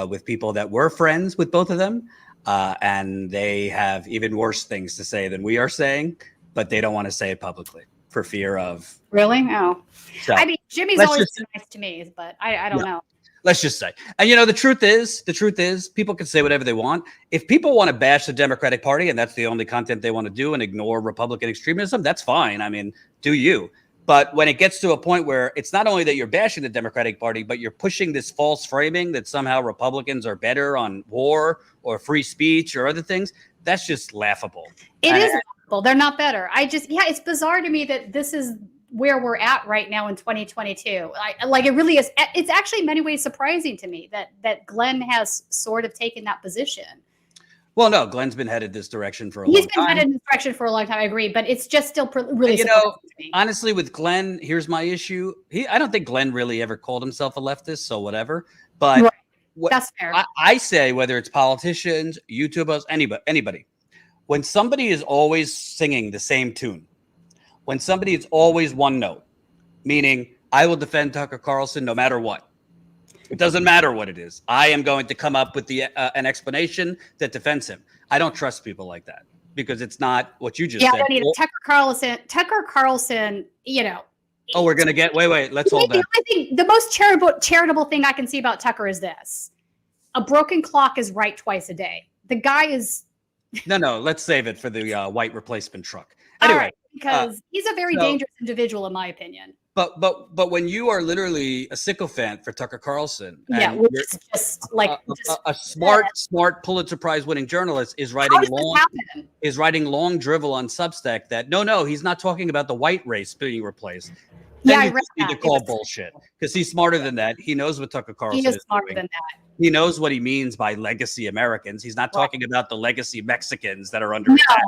with people that were friends with both of them. And they have even worse things to say than we are saying, but they don't want to say it publicly for fear of. Really? Oh, so, I mean, Jimmy's always been nice to me, but I don't know. Let's just say, and the truth is people can say whatever they want. If people want to bash the Democratic Party and that's the only content they want to do and ignore Republican extremism, that's fine. I mean, do you? But when it gets to a point where it's not only that you're bashing the Democratic Party, but you're pushing this false framing that somehow Republicans are better on war or free speech or other things, that's just laughable. It is laughable. They're not better. It's bizarre to me that this is where we're at right now in 2022. It really is. It's actually in many ways surprising to me that Glenn has sort of taken that position. Well, no, Glenn's been headed this direction for a long time. He's been headed in this direction for a long time. I agree, but it's just still really. Honestly, with Glenn, here's my issue. I don't think Glenn really ever called himself a leftist, so whatever. But that's fair. I say, whether it's politicians, YouTubers, anybody, when somebody is always singing the same tune, when somebody is always one note, meaning I will defend Tucker Carlson no matter what. It doesn't matter what it is. I am going to come up with an explanation that defends him. I don't trust people like that because it's not what you just said. I don't need Tucker Carlson, Oh, we're going to get, wait, let's hold that. I think the most charitable thing I can see about Tucker is this. A broken clock is right twice a day. The guy is. No, let's save it for the white replacement truck. Anyway. All right, because he's a very dangerous individual, in my opinion. But when you are literally a sycophant for Tucker Carlson, which is just like a smart Pulitzer Prize winning journalist is writing long drivel on Substack that no, he's not talking about the white race being replaced. Then you need to call bullshit because he's smarter than that. He knows what Tucker Carlson is smarter doing. than that. He knows what he means by legacy Americans. He's not talking about the legacy Mexicans that are under attack.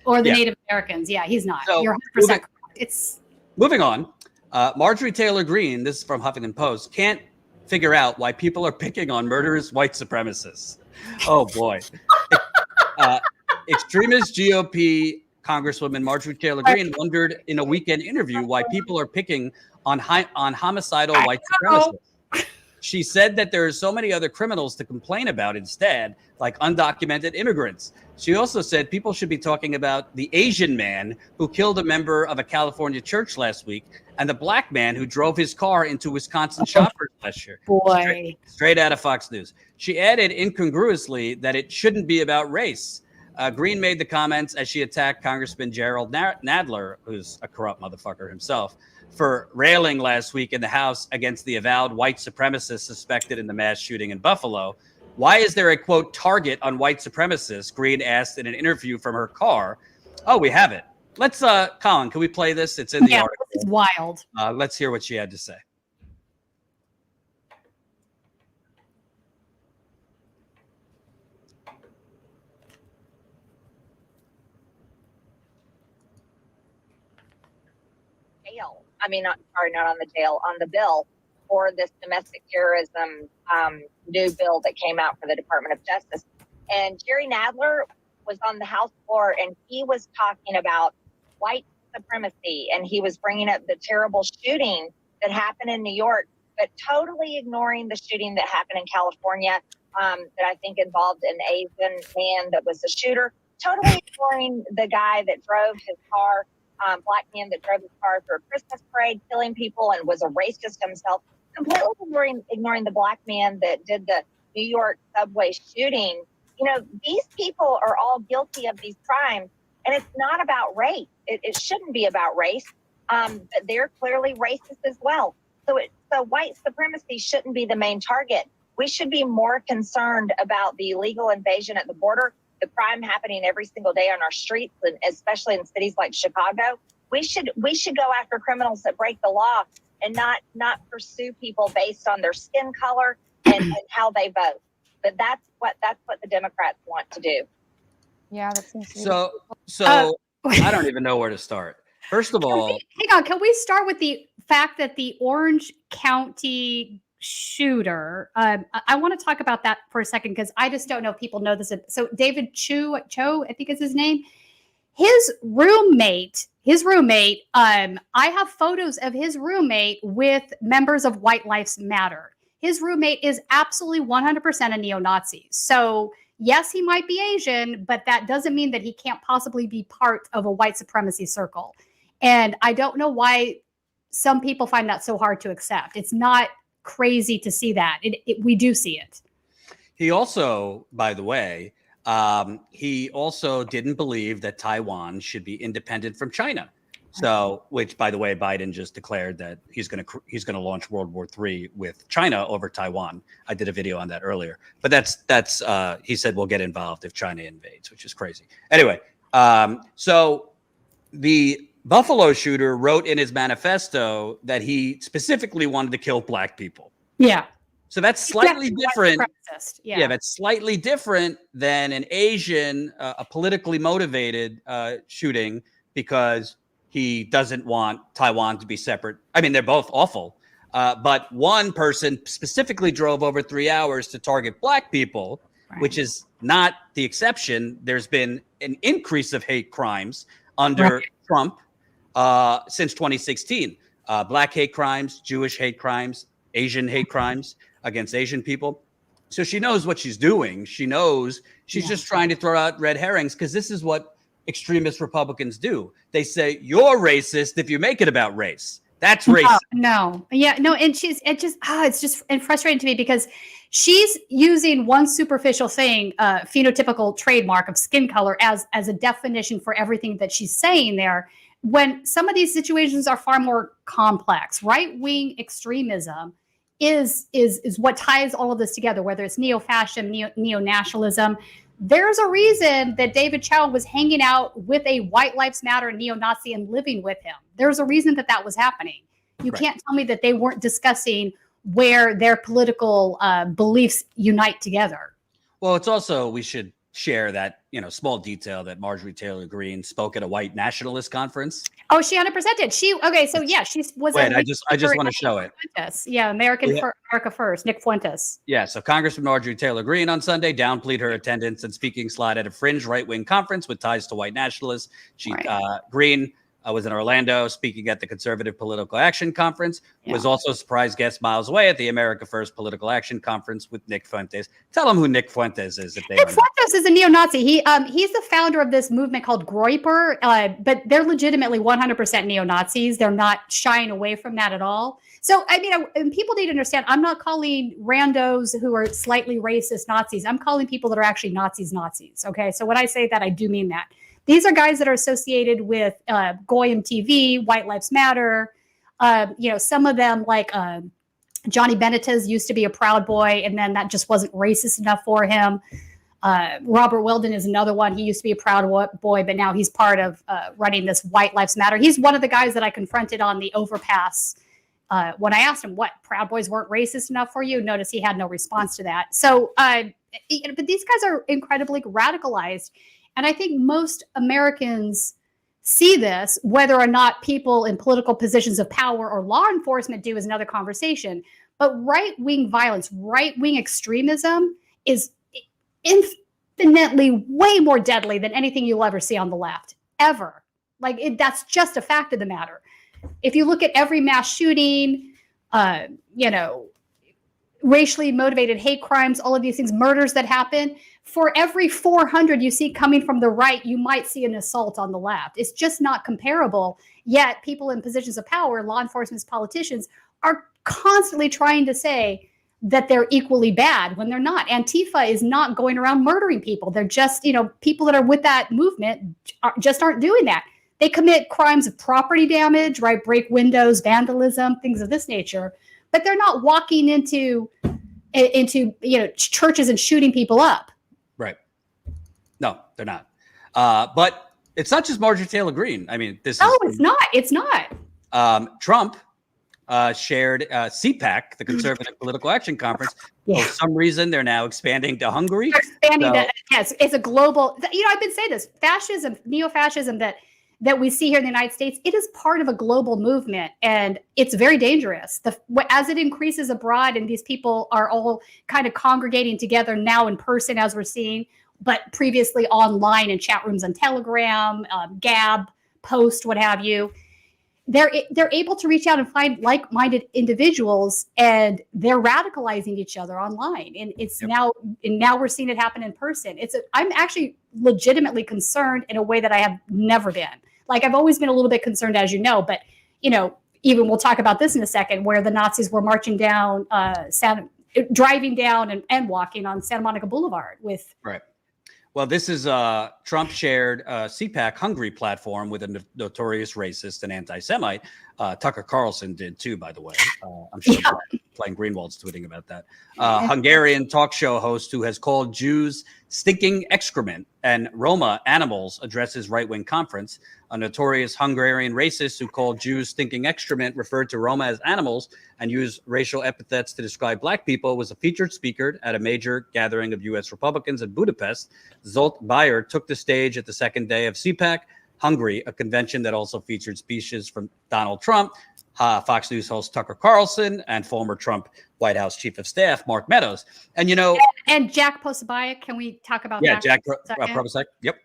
Or the Native Americans. Yeah, he's not. So, you're 100% correct. It's moving on. Marjorie Taylor Greene, this is from Huffington Post, can't figure out why people are picking on murderous white supremacists. Oh, boy. Extremist GOP Congresswoman Marjorie Taylor Greene wondered in a weekend interview why people are picking on homicidal white supremacists. She said that there are so many other criminals to complain about instead, like undocumented immigrants. She also said people should be talking about the Asian man who killed a member of a California church last week and the black man who drove his car into Wisconsin shoppers last year. Boy. Straight out of Fox News. She added incongruously that it shouldn't be about race. Greene made the comments as she attacked Congressman Gerald Nadler, who's a corrupt motherfucker himself, for railing last week in the House against the avowed white supremacists suspected in the mass shooting in Buffalo. Why is there a, quote, target on white supremacists? Greene asked in an interview from her car. Oh, we have it. Let's, Colin, can we play this? It's in the article. It's wild. Let's hear what she had to say. Not on the jail, on the bill for this domestic terrorism new bill that came out for the Department of Justice. And Jerry Nadler was on the House floor and he was talking about white supremacy and he was bringing up the terrible shooting that happened in New York, but totally ignoring the shooting that happened in California that I think involved an Asian man that was the shooter, totally ignoring the guy that drove his car, black man that drove his car for a Christmas parade, killing people and was a racist himself, completely ignoring the black man that did the New York subway shooting. These people are all guilty of these crimes, and it's not about race. It shouldn't be about race, but they're clearly racist as well. So white supremacy shouldn't be the main target. We should be more concerned about the illegal invasion at the border, the crime happening every single day on our streets, and especially in cities like Chicago. We should go after criminals that break the law and not pursue people based on their skin color and how they vote. But that's what the Democrats want to do. Yeah, that seems so I don't even know where to start. First of all, hang on. Can we start with the fact that the Orange County shooter, I want to talk about that for a second because I just don't know if people know this. So David Cho, I think is his name. His roommate, I have photos of his roommate with members of White Lives Matter. His roommate is absolutely 100% a neo-Nazi. So yes, he might be Asian, but that doesn't mean that he can't possibly be part of a white supremacy circle. And I don't know why some people find that so hard to accept. It's not crazy to see that. We do see it. He also, by the way, he also didn't believe that Taiwan should be independent from China. So, which, by the way, Biden just declared that he's going to launch World War III with China over Taiwan. I did a video on that earlier, but that's he said we'll get involved if China invades, which is crazy. Anyway, so the Buffalo shooter wrote in his manifesto that he specifically wanted to kill black people. Yeah. So that's slightly different. Yeah, that's slightly different than an Asian, a politically motivated shooting because he doesn't want Taiwan to be separate. I mean, they're both awful. But one person specifically drove over 3 hours to target black people, which is not the exception. There's been an increase of hate crimes under Trump since 2016. Black hate crimes, Jewish hate crimes, Asian hate crimes against Asian people. So she knows what she's doing. She knows she's just trying to throw out red herrings because this is what extremist Republicans do. They say you're racist if you make it about race. That's racist. No. And it's just frustrating to me because she's using one superficial thing, phenotypical trademark of skin color as a definition for everything that she's saying there. When some of these situations are far more complex, right-wing extremism is what ties all of this together, whether it's neo-fascism, neo-nationalism. There's a reason that David Chow was hanging out with a White Lives Matter neo-Nazi and living with him. There's a reason that was happening. You can't tell me that they weren't discussing where their political beliefs unite together. Well, it's also, we should share that, small detail that Marjorie Taylor Greene spoke at a white nationalist conference. Oh, she 100% did. She was. Wait, I just want to show it. Fuentes. Yeah, America First, Nick Fuentes. Yeah, so Congressman Marjorie Taylor Greene on Sunday downplayed her attendance and speaking slot at a fringe right-wing conference with ties to white nationalists. Greene was in Orlando speaking at the Conservative Political Action Conference, was also a surprise guest miles away at the America First Political Action Conference with Nick Fuentes. Tell them who Nick Fuentes is. Nick Fuentes is a neo-Nazi. He's the founder of this movement called Groyper, but they're legitimately 100% neo-Nazis. They're not shying away from that at all. So, and people need to understand, I'm not calling randos who are slightly racist Nazis. I'm calling people that are actually Nazis. Okay, so when I say that, I do mean that. These are guys that are associated with Goyim TV, White Lives Matter. Some of them, like Johnny Benitez, used to be a Proud Boy, and then that just wasn't racist enough for him. Robert Weldon is another one. He used to be a Proud Boy, but now he's part of running this White Lives Matter. He's one of the guys that I confronted on the overpass when I asked him what Proud Boys weren't racist enough for you. Notice he had no response to that. So, but these guys are incredibly radicalized. And I think most Americans see this, whether or not people in political positions of power or law enforcement do is another conversation. But right-wing violence, right-wing extremism is infinitely way more deadly than anything you'll ever see on the left, ever. That's just a fact of the matter. If you look at every mass shooting, racially motivated hate crimes, all of these things, murders that happen, for every 400 you see coming from the right, you might see an assault on the left. It's just not comparable. Yet people in positions of power, law enforcement, politicians, are constantly trying to say that they're equally bad when they're not. Antifa is not going around murdering people. They're just, people that are with that movement just aren't doing that. They commit crimes of property damage, right? Break windows, vandalism, things of this nature. But they're not walking into churches and shooting people up. Right. No, they're not. But it's not just Marjorie Taylor Greene. I mean, it's not. It's not. Trump shared CPAC, the Conservative Political Action Conference. For some reason, they're now expanding to Hungary. Yes, it's a global. I've been saying this: fascism, neo-fascism that we see here in the United States, it is part of a global movement, and it's very dangerous. As it increases abroad, and these people are all kind of congregating together now in person, as we're seeing, but previously online in chat rooms on Telegram, Gab, Post, what have you. They're able to reach out and find like-minded individuals, and they're radicalizing each other online. And now we're seeing it happen in person. I'm actually legitimately concerned in a way that I have never been. I've always been a little bit concerned, as you know, but even we'll talk about this in a second, where the Nazis were marching down, driving down and walking on Santa Monica Boulevard with. Right. Well, this is Trump shared CPAC Hungary platform with a notorious racist and anti-Semite. Tucker Carlson did too, by the way. I'm sure Glenn Greenwald's tweeting about that. Hungarian talk show host who has called Jews stinking excrement and Roma animals addresses right-wing conference. A notorious Hungarian racist who called Jews stinking excrement, referred to Roma as animals, and used racial epithets to describe black people, was a featured speaker at a major gathering of U.S. Republicans in Budapest. Zsolt Bayer took the stage at the second day of CPAC Hungary, a convention that also featured speeches from Donald Trump, Fox News host Tucker Carlson, and former Trump White House Chief of Staff Mark Meadows. And you know, and Jack Posobiec, can we talk about yeah, that? Jack Posobiec. Yep.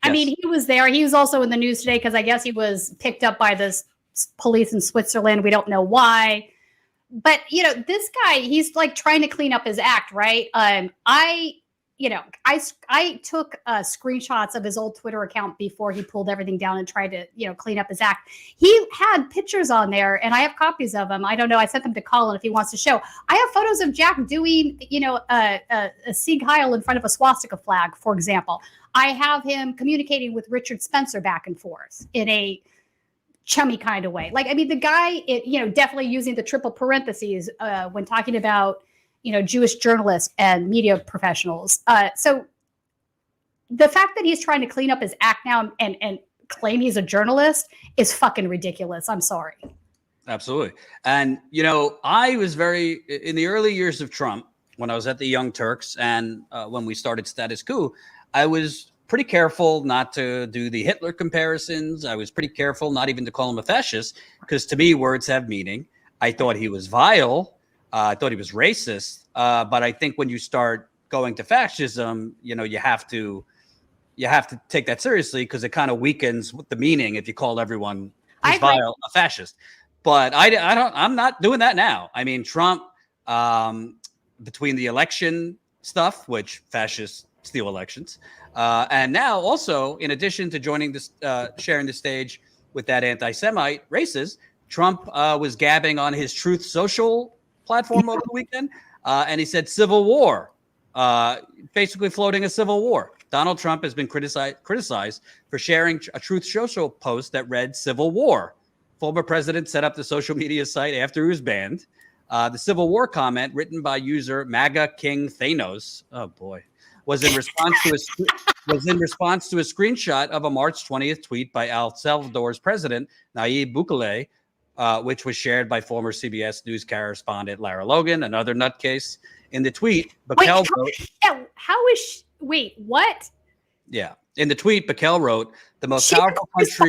I mean, he was there. He was also in the news today because I guess he was picked up by this police in Switzerland. We don't know why. But, you know, this guy, he's like trying to clean up his act, right? I took screenshots of his old Twitter account before he pulled everything down and tried to, you know, clean up his act. He had pictures on there and I have copies of them. I don't know. I sent them to Colin if he wants to show. I have photos of Jack doing, you know, a Sieg Heil in front of a swastika flag, for example. I have him communicating with Richard Spencer back and forth in a chummy kind of way. Like, I mean, the guy, you know, definitely using the triple parentheses when talking about, you know, Jewish journalists and media professionals. So the fact that he's trying to clean up his act now and claim he's a journalist is fucking ridiculous. I'm sorry. Absolutely. And, you know, I was in the early years of Trump, when I was at the Young Turks and when we started Status Coup, I was pretty careful not to do the Hitler comparisons. I was pretty careful not even to call him a fascist, because to me, words have meaning. I thought he was vile. I thought he was racist. But I think when you start going to fascism, you know, you have to take that seriously, because it kind of weakens the meaning if you call everyone who's vile a fascist. But I'm not doing that now. I mean, Trump, between the election stuff, which fascists steal elections, and now also, in addition to joining this, sharing the stage with that anti-Semite racist, Trump was gabbing on his Truth Social platform over the weekend, and he said civil war, basically floating a civil war. Donald Trump has been criticized for sharing a Truth Social post that read civil war. Former president set up the social media site after he was banned. The civil war comment, written by user MAGA King Thanos, oh boy, was in response to a screenshot of a March 20th tweet by El Salvador's president Nayib Bukele, which was shared by former CBS News correspondent Lara Logan, another nutcase. In the tweet, Bukele wrote, wait, what? Yeah. In the tweet, Bukele wrote, the most powerful country.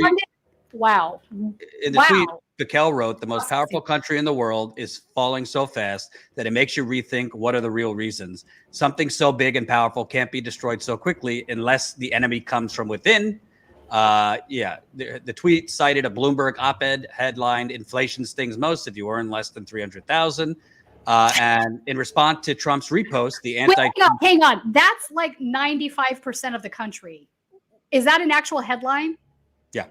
Wow. In the tweet, Bukele wrote, the most powerful country in the world is falling so fast that it makes you rethink what are the real reasons. Something so big and powerful can't be destroyed so quickly unless the enemy comes from within. The tweet cited a Bloomberg op-ed headlined, "Inflation stings most if you earn less than $300,000." And in response to Trump's repost, hang on. That's like 95% of the country. Is that an actual headline? Yeah.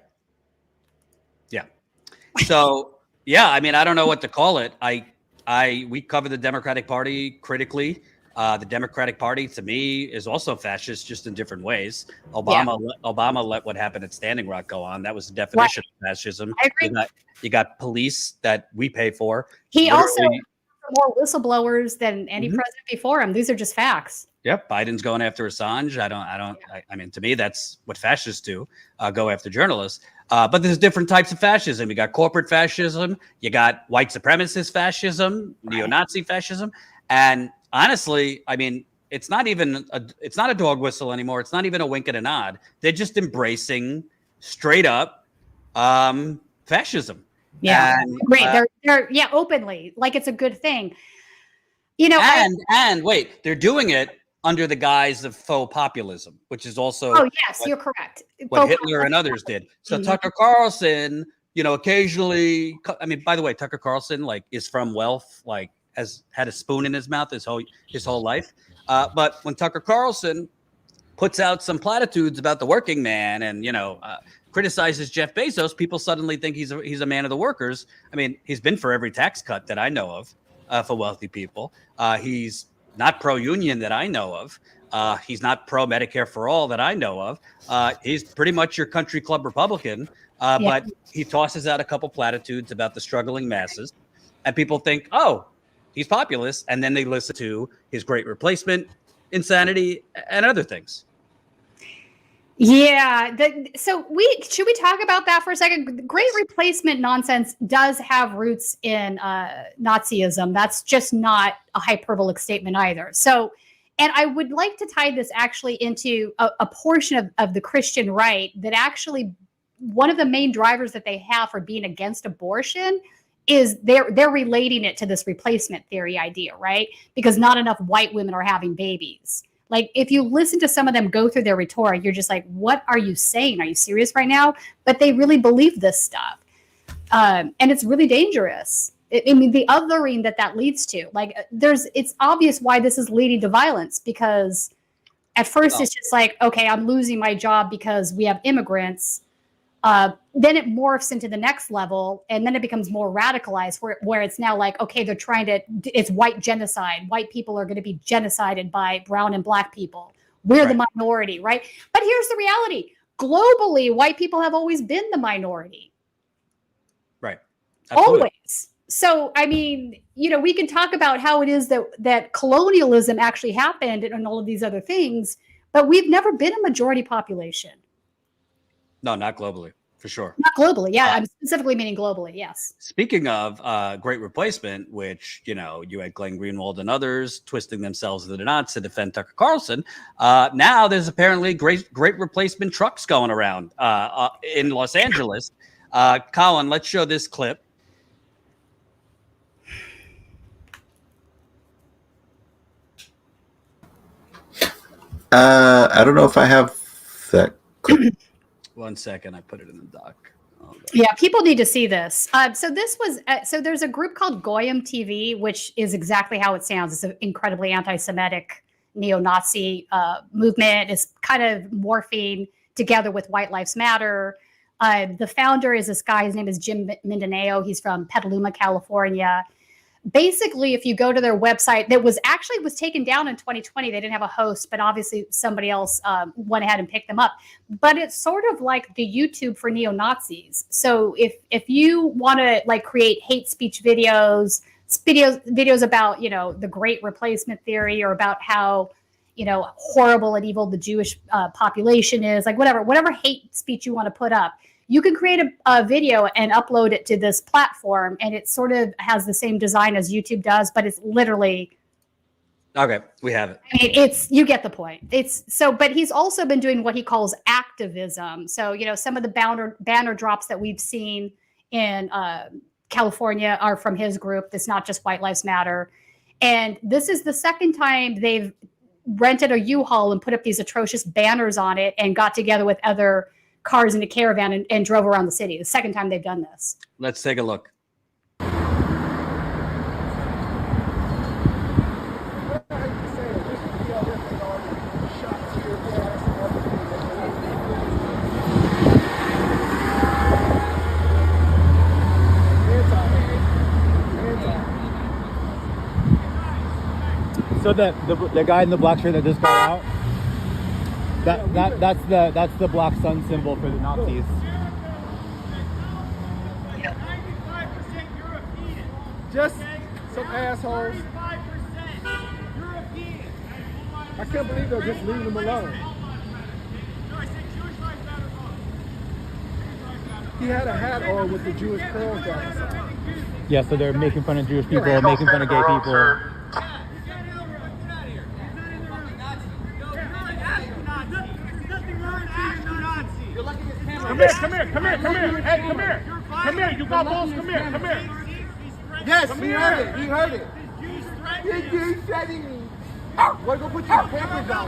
So, yeah, I mean, I don't know what to call it. We cover the Democratic Party critically. The Democratic Party, to me, is also fascist, just in different ways. Obama let what happened at Standing Rock go on. That was the definition of fascism. I agree. You got police that we pay for. He also more whistleblowers than any president before him. These are just facts. Yep, Biden's going after Assange. I mean, to me, that's what fascists do, go after journalists. But there's different types of fascism. You got corporate fascism. You got white supremacist fascism, neo-Nazi fascism. And honestly, I mean, it's not a dog whistle anymore. It's not even a wink and a nod. They're just embracing straight up fascism. Yeah, great. They're openly, like it's a good thing. You know, and wait, they're doing it under the guise of faux populism, which is also you're correct. What Hitler and others did. So Tucker Carlson, you know, occasionally, I mean, by the way, Tucker Carlson is from wealth, has had a spoon in his mouth his whole life. But when Tucker Carlson puts out some platitudes about the working man and, criticizes Jeff Bezos, people suddenly think he's a man of the workers. I mean, he's been for every tax cut that I know of for wealthy people. He's not pro-union that I know of. He's not pro Medicare for all that I know of. He's pretty much your country club Republican, but he tosses out a couple platitudes about the struggling masses, and people think, oh, he's populist, and then they listen to his great replacement insanity and other things. Yeah. So should we talk about that for a second? Great replacement nonsense does have roots in Nazism. That's just not a hyperbolic statement either. So, and I would like to tie this actually into a portion of the Christian right that actually one of the main drivers that they have for being against abortion is they're relating it to this replacement theory idea, right? Because not enough white women are having babies. Like, if you listen to some of them go through their rhetoric, you're just like, what are you saying? Are you serious right now? But they really believe this stuff. And it's really dangerous. I mean, the othering that leads to, like, it's obvious why this is leading to violence, because at first it's just like, okay, I'm losing my job because we have immigrants. Then it morphs into the next level, and then it becomes more radicalized where it's now like, okay, they're trying to, it's white genocide. White people are going to be genocided by brown and black people. We're the minority, right? But here's the reality. Globally, white people have always been the minority. Right. Absolutely. Always. So, I mean, we can talk about how it is that colonialism actually happened and all of these other things, but we've never been a majority population. No, not globally, for sure. Not globally, yeah. I'm specifically meaning globally, yes. Speaking of great replacement, which, you had Glenn Greenwald and others twisting themselves into the knots to defend Tucker Carlson. Now there's apparently great replacement trucks going around in Los Angeles. Colin, let's show this clip. I don't know if I have that clip. 1 second, I put it in the doc. Yeah, people need to see this. So this was so there's a group called Goyim TV, which is exactly how it sounds. It's an incredibly anti-Semitic, neo-Nazi movement. It's kind of morphing together with White Lives Matter. The founder is this guy. His name is Jim Mindanao. He's from Petaluma, California. Basically, if you go to their website, that was taken down in 2020. They didn't have a host, but obviously somebody else went ahead and picked them up. But it's sort of like the YouTube for neo-Nazis. So if you want to like create hate speech videos about, the great replacement theory, or about how, horrible and evil the Jewish population is, like whatever hate speech you want to put up, you can create a video and upload it to this platform, and it sort of has the same design as YouTube does, but it's literally. Okay, we have it. I mean, you get the point. But he's also been doing what he calls activism. So, some of the banner drops that we've seen in California are from his group. It's not just White Lives Matter. And this is the second time they've rented a U-Haul and put up these atrocious banners on it and got together with other cars in a caravan and drove around the city. The second time they've done this. Let's take a look. So the guy in the black shirt that just got out, that's the black sun symbol for the Nazis. Just some assholes. I can't believe they're just leaving them alone. He had a hat on with the Jewish pearls down the side. Yeah, so they're making fun of Jewish people, making fun of gay people. Come here. Hey, come here. Come here, you got balls, come here. Yes, he heard it. You threatening me. We're gonna put your papers down.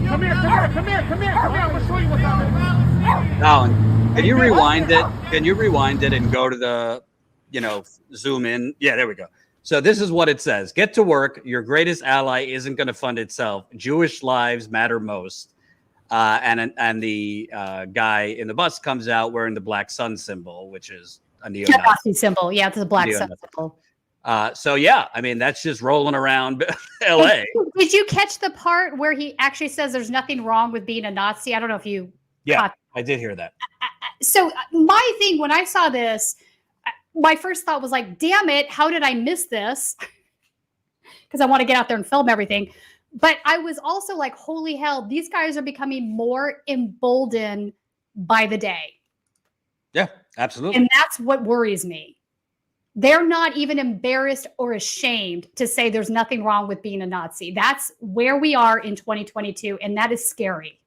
Come here. I'm gonna show you what's happening. Colin, can you rewind it? Can you rewind it and go to the, zoom in? Yeah, there we go. So this is what it says. Get to work. Your greatest ally isn't going to fund itself. Jewish lives matter most. And the guy in the bus comes out wearing the black sun symbol, which is a neo-Nazi symbol. Yeah, it's a black sun symbol. So yeah, I mean, that's just rolling around LA. Did you catch the part where he actually says there's nothing wrong with being a Nazi? I don't know if you caught. I did hear that. So my thing when I saw this, my first thought was like, damn it, how did I miss this? Because I want to get out there and film everything. But I was also like, holy hell, these guys are becoming more emboldened by the day. Yeah, absolutely. And that's what worries me. They're not even embarrassed or ashamed to say there's nothing wrong with being a Nazi. That's where we are in 2022, and that is scary.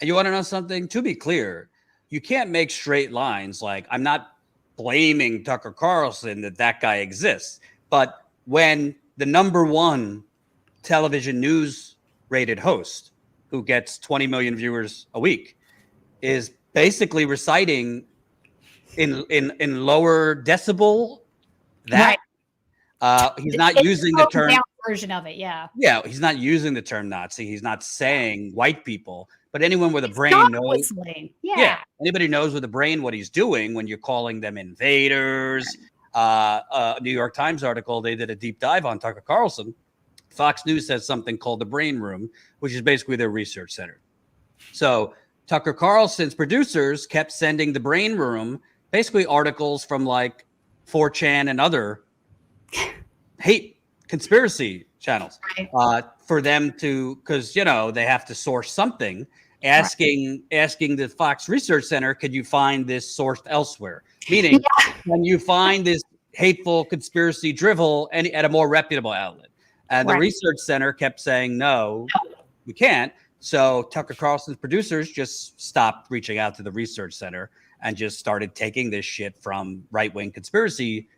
And you want to know something? To be clear, you can't make straight lines. Like, I'm not blaming Tucker Carlson that guy exists. But when the #1 television news rated host who gets 20 million viewers a week is basically reciting in lower decibel that he's not using the term version of it. Yeah, he's not using the term Nazi. He's not saying white people, but anyone with a brain knows. Anybody knows with a brain what he's doing when you're calling them invaders. New York Times article, they did a deep dive on Tucker Carlson. Fox News has something called the Brain Room, which is basically their research center. So Tucker Carlson's producers kept sending the Brain Room basically articles from like 4chan and other hate conspiracy channels for them to, because, you know, they have to source something, asking the Fox Research Center, could you find this sourced elsewhere? Meaning, when you find this hateful conspiracy drivel at a more reputable outlet. And the Research Center kept saying, no, we can't. So Tucker Carlson's producers just stopped reaching out to the Research Center and just started taking this shit from right-wing conspiracy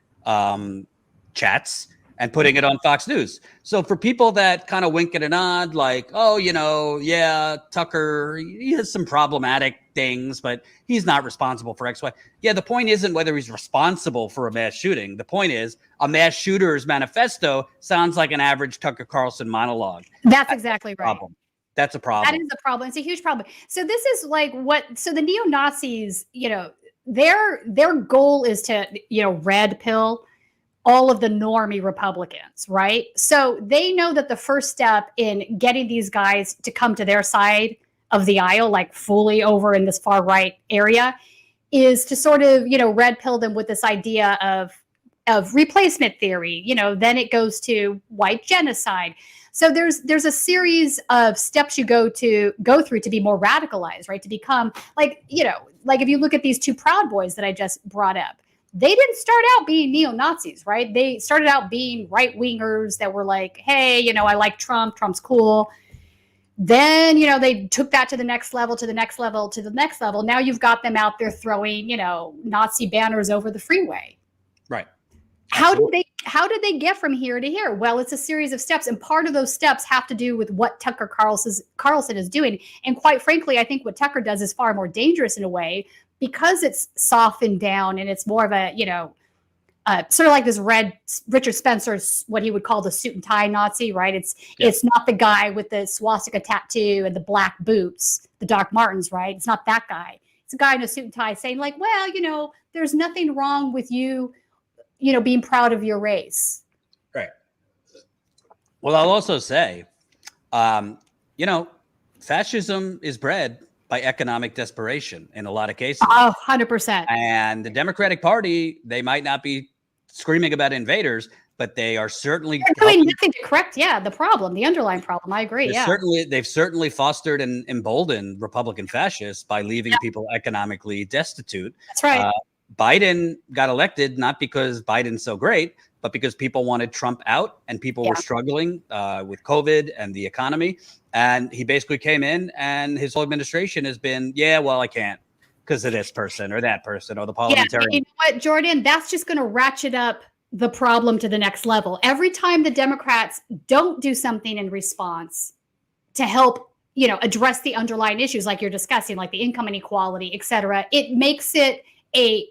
chats and putting it on Fox News. So for people that kind of wink at a nod, like, oh, you know, yeah, Tucker, he has some problematic things, but he's not responsible for X, Y. Yeah, the point isn't whether he's responsible for a mass shooting. The point is a mass shooter's manifesto sounds like an average Tucker Carlson monologue. That's exactly right. That's a problem. That is a problem. It's a huge problem. So this is like so the neo-Nazis, you know, their goal is to, you know, red pill all of the normie Republicans, right? So they know that the first step in getting these guys to come to their side of the aisle, like fully over in this far right area, is to sort of, you know, red pill them with this idea of replacement theory. You know, then it goes to white genocide. So there's a series of steps you go through to be more radicalized, right? To become like, you know, like if you look at these two Proud Boys that I just brought up, they didn't start out being neo-Nazis, right? They started out being right-wingers that were like, hey, you know, I like Trump. Trump's cool. Then, you know, they took that to the next level, to the next level, to the next level. Now you've got them out there throwing, you know, Nazi banners over the freeway. Right. How did they get from here to here? Well, it's a series of steps, and part of those steps have to do with what Tucker Carlson is doing. And quite frankly, I think what Tucker does is far more dangerous in a way, because it's softened down and it's more of a, you know, sort of like this Richard Spencer's, what he would call the suit and tie Nazi, right? It's not the guy with the swastika tattoo and the black boots, the Doc Martens, right? It's not that guy. It's a guy in a suit and tie saying like, well, you know, there's nothing wrong with you, you know, being proud of your race. Right. Well, I'll also say, you know, fascism is bred by economic desperation in a lot of cases. Oh, 100%. And the Democratic Party, they might not be screaming about invaders, but they are certainly doing nothing to correct, the problem, the underlying problem. I agree. They've certainly fostered and emboldened Republican fascists by leaving people economically destitute. That's right. Biden got elected not because Biden's so great, but because people wanted Trump out and people were struggling with COVID and the economy. And he basically came in, and his whole administration has been, I can't because of this person or that person or the parliamentarian. Yeah, you know what, Jordan? That's just going to ratchet up the problem to the next level. Every time the Democrats don't do something in response to help, you know, address the underlying issues like you're discussing, like the income inequality, et cetera, it makes it a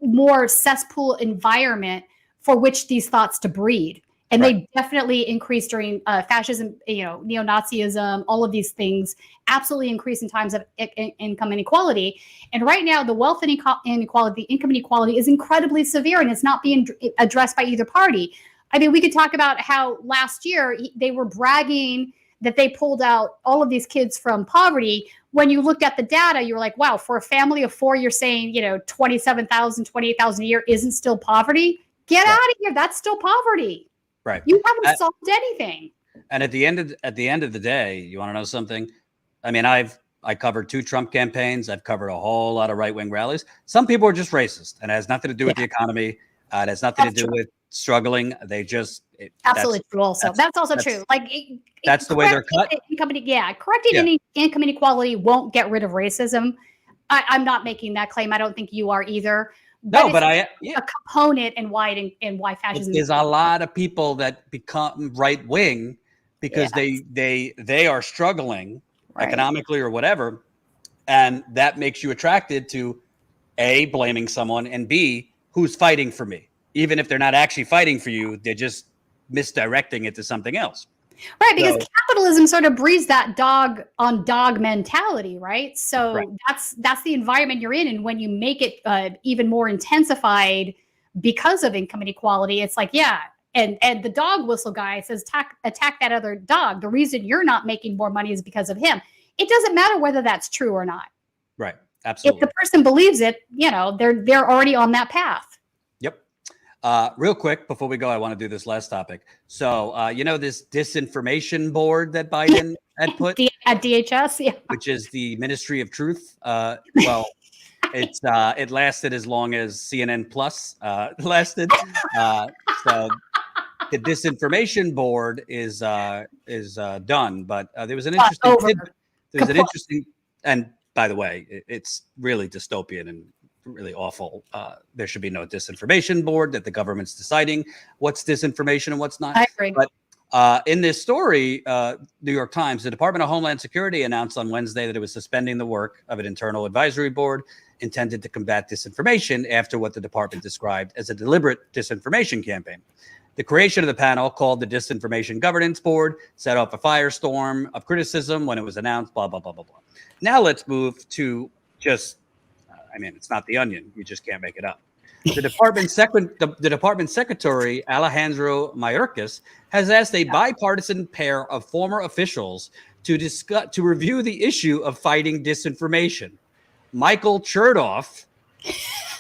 more cesspool environment for which these thoughts to breed. And they definitely increase during fascism, you know, neo-Nazism, all of these things absolutely increase in times of income inequality. And right now, the wealth inequality, the income inequality is incredibly severe, and it's not being addressed by either party. I mean, we could talk about how last year they were bragging that they pulled out all of these kids from poverty. When you looked at the data, you were like, wow, for a family of 4, you're saying, you know, 27,000, 28,000 a year isn't still poverty. Get out of here. That's still poverty. Right. You haven't solved anything. And at the end of the day, you want to know something? I mean, I covered 2 Trump campaigns. I've covered a whole lot of right-wing rallies. Some people are just racist, and it has nothing to do with the economy. It has nothing to do with struggling. They just absolutely true. Also, that's also true. Like that's the way they're cut. Correcting any income inequality won't get rid of racism. I'm not making that claim. I don't think you are either. No, but a component in why fascism. There's a lot of people that become right wing because they are struggling economically or whatever, and that makes you attracted to A, blaming someone, and B, who's fighting for me. Even if they're not actually fighting for you, they're just misdirecting it to something else. Right, because capitalism sort of breeds that dog on dog mentality, right? So that's the environment you're in, and when you make it even more intensified because of income inequality, it's like, and the dog whistle guy says attack that other dog. The reason you're not making more money is because of him. It doesn't matter whether that's true or not. Right, absolutely. If the person believes it, you know, they're already on that path. Real quick, before we go, I want to do this last topic. So, you know, this disinformation board that Biden had put at DHS, which is the Ministry of Truth. Well, it lasted as long as CNN Plus lasted. So the disinformation board is done. But there was an interesting and by the way, it's really dystopian and really awful. There should be no disinformation board, that the government's deciding what's disinformation and what's not. I agree. But in this story, New York Times, the Department of Homeland Security announced on Wednesday that it was suspending the work of an internal advisory board intended to combat disinformation after what the department described as a deliberate disinformation campaign. The creation of the panel, called the Disinformation Governance Board, set off a firestorm of criticism when it was announced, blah, blah, blah, blah, blah. Now let's move to just I mean, it's not The Onion. You just can't make it up. The department secretary, Alejandro Mayorkas, has asked a bipartisan pair of former officials to review the issue of fighting disinformation. Michael Chertoff,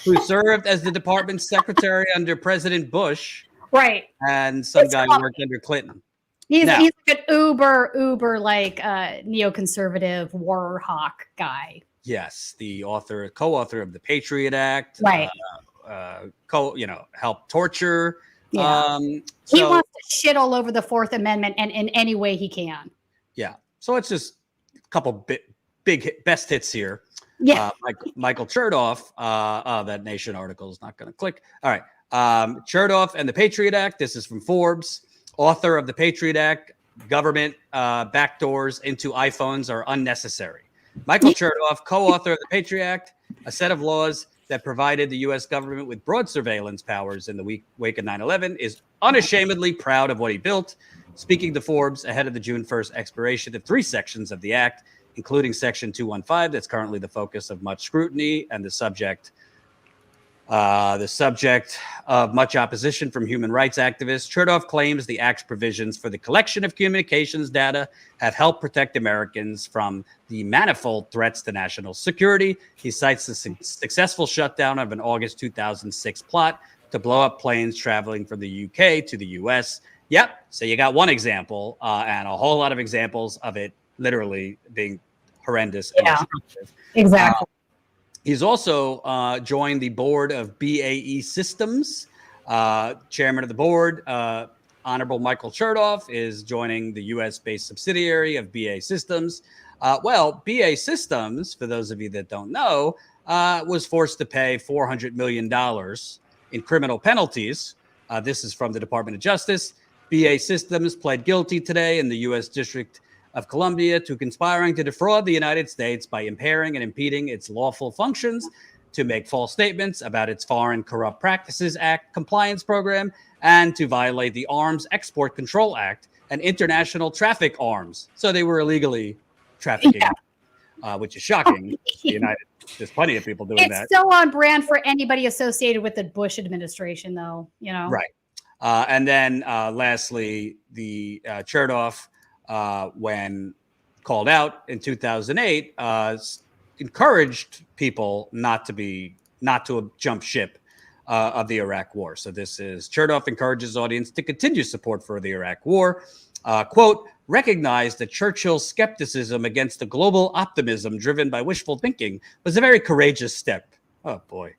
who served as the department's secretary under President Bush, and some guy who worked under Clinton. He's like an uber like neoconservative war hawk guy. Yes, the co-author of the Patriot Act, helped torture. He wants to shit all over the Fourth Amendment and in any way he can. Yeah. So it's just a couple big best hits here. Yeah. Michael Chertoff, that Nation article is not going to click. All right. Chertoff and the Patriot Act. This is from Forbes. Author of the Patriot Act, government backdoors into iPhones are unnecessary. Michael Chertoff, co-author of the Patriot Act, a set of laws that provided the U.S. government with broad surveillance powers in the wake of 9/11, is unashamedly proud of what he built. Speaking to Forbes ahead of the June 1st expiration of 3 sections of the act, including Section 215, that's currently the focus of much scrutiny and the subject of much opposition from human rights activists. Chertoff claims the Act's provisions for the collection of communications data have helped protect Americans from the manifold threats to national security. He cites the successful shutdown of an August 2006 plot to blow up planes traveling from the UK to the US. Yep. So you got one example and a whole lot of examples of it literally being horrendous. Yeah, exactly. He's also joined the board of BAE Systems. Chairman of the board, Honorable Michael Chertoff, is joining the U.S.-based subsidiary of BAE Systems. BAE Systems, for those of you that don't know, was forced to pay $400 million in criminal penalties. This is from the Department of Justice. BAE Systems pled guilty today in the U.S. District of Columbia to conspiring to defraud the United States by impairing and impeding its lawful functions, to make false statements about its Foreign Corrupt Practices Act compliance program, and to violate the Arms Export Control Act and international traffic arms. So they were illegally trafficking, which is shocking. There's plenty of people doing that. It's so on brand for anybody associated with the Bush administration, though, you know? Right. And then lastly, the Chertoff, when called out in 2008, encouraged people not to jump ship of the Iraq War. So this is Chertoff encourages audience to continue support for the Iraq War. Quote, recognized that Churchill's skepticism against the global optimism driven by wishful thinking was a very courageous step. Oh boy.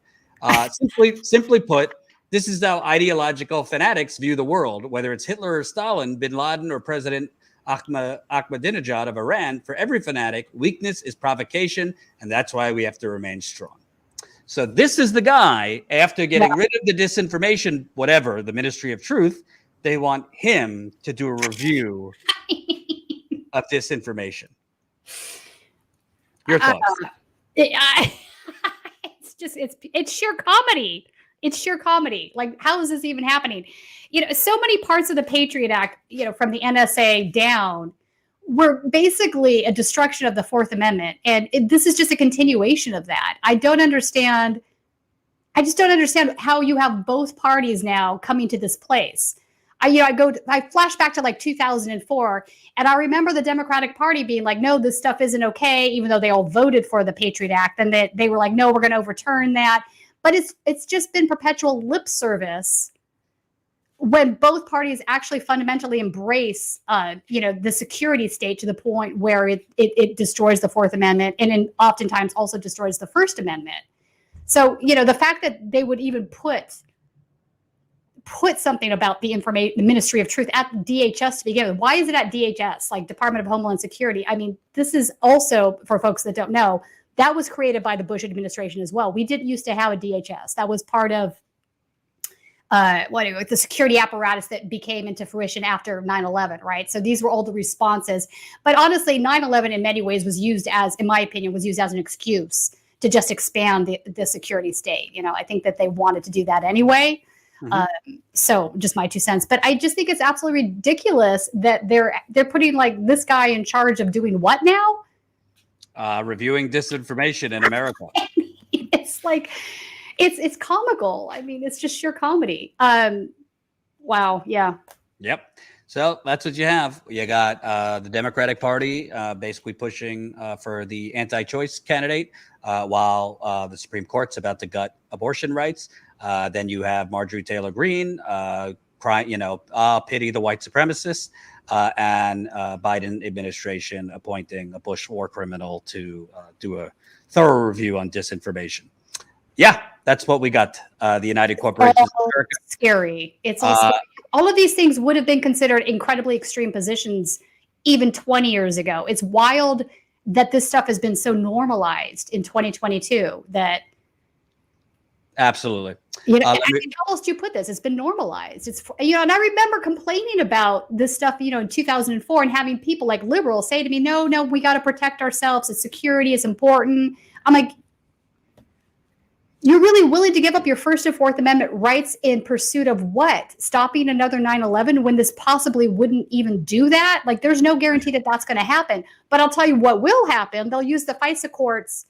Simply put, this is how ideological fanatics view the world, whether it's Hitler or Stalin, bin Laden or President Ahmadinejad of Iran. For every fanatic, weakness is provocation, and that's why we have to remain strong. So this is the guy, after getting rid of the disinformation, whatever, the Ministry of Truth, they want him to do a review of disinformation. Your thoughts? It's sheer comedy. It's sheer comedy. Like, how is this even happening? So many parts of the Patriot Act, from the NSA down, were basically a destruction of the Fourth Amendment. And this is just a continuation of that. I just don't understand how you have both parties now coming to this place. I flash back to like 2004, and I remember the Democratic Party being like, no, this stuff isn't okay, even though they all voted for the Patriot Act. And they were like, no, we're going to overturn that. But it's just been perpetual lip service when both parties actually fundamentally embrace, the security state to the point where it destroys the Fourth Amendment and oftentimes also destroys the First Amendment. So, the fact that they would even put something about the Ministry of Truth at DHS to begin with. Why is it at DHS, like Department of Homeland Security? I mean, this is also, for folks that don't know, that was created by the Bush administration as well. We didn't used to have a DHS. That was part of the security apparatus that became into fruition after 9/11, right? So these were all the responses. But honestly, 9/11 in many ways was used as, in my opinion, as an excuse to just expand the security state. I think that they wanted to do that anyway. So just my 2 cents, but I just think it's absolutely ridiculous that they're putting like this guy in charge of doing what now? Reviewing disinformation in America. It's like, it's comical. I mean, it's just sheer comedy. Wow. Yeah. Yep. So that's what you have. You got the Democratic Party basically pushing for the anti-choice candidate while the Supreme Court's about to gut abortion rights. Then you have Marjorie Taylor Greene crying, pity the white supremacists, and Biden administration appointing a Bush war criminal to do a thorough review on disinformation. Yeah, that's what we got. The United Corporations of America. Scary. It's all scary. All of these things would have been considered incredibly extreme positions even 20 years ago. It's wild that this stuff has been so normalized in 2022 that. Absolutely. How else do you put this? It's been normalized. It's, and I remember complaining about this stuff, in 2004 and having people like liberals say to me, no, we got to protect ourselves. It's security. It's important. I'm like, you're really willing to give up your First and Fourth Amendment rights in pursuit of what? Stopping another 9/11 when this possibly wouldn't even do that? Like, there's no guarantee that that's going to happen. But I'll tell you what will happen. They'll use the FISA courts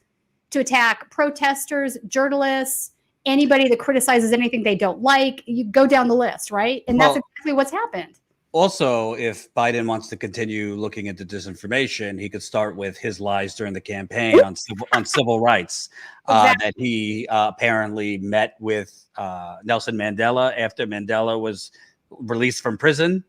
to attack protesters, journalists, anybody that criticizes anything they don't like. You go down the list, right? And that's exactly what's happened. Also, if Biden wants to continue looking into disinformation, he could start with his lies during the campaign on civil rights. That he apparently met with Nelson Mandela after Mandela was released from prison.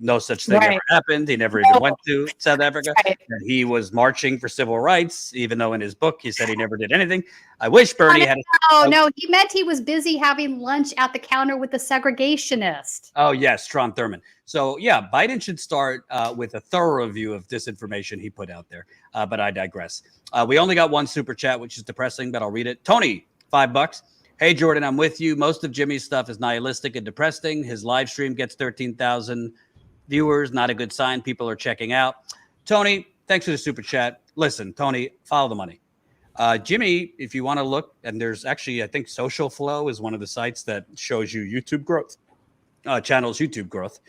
No such thing ever happened. He never even went to South Africa. And he was marching for civil rights, even though in his book he said he never did anything. I wish Bernie had. No, he meant he was busy having lunch at the counter with the segregationist. Oh, yes, Strom Thurmond. So, yeah, Biden should start with a thorough review of disinformation he put out there. But I digress. We only got one super chat, which is depressing, but I'll read it. Tony, $5. Hey, Jordan, I'm with you. Most of Jimmy's stuff is nihilistic and depressing. His live stream gets 13,000 viewers. Not a good sign. People are checking out. Tony, thanks for the super chat. Listen, Tony, follow the money. Jimmy, if you want to look, and there's actually, I think Social Flow is one of the sites that shows you YouTube growth, channels YouTube growth.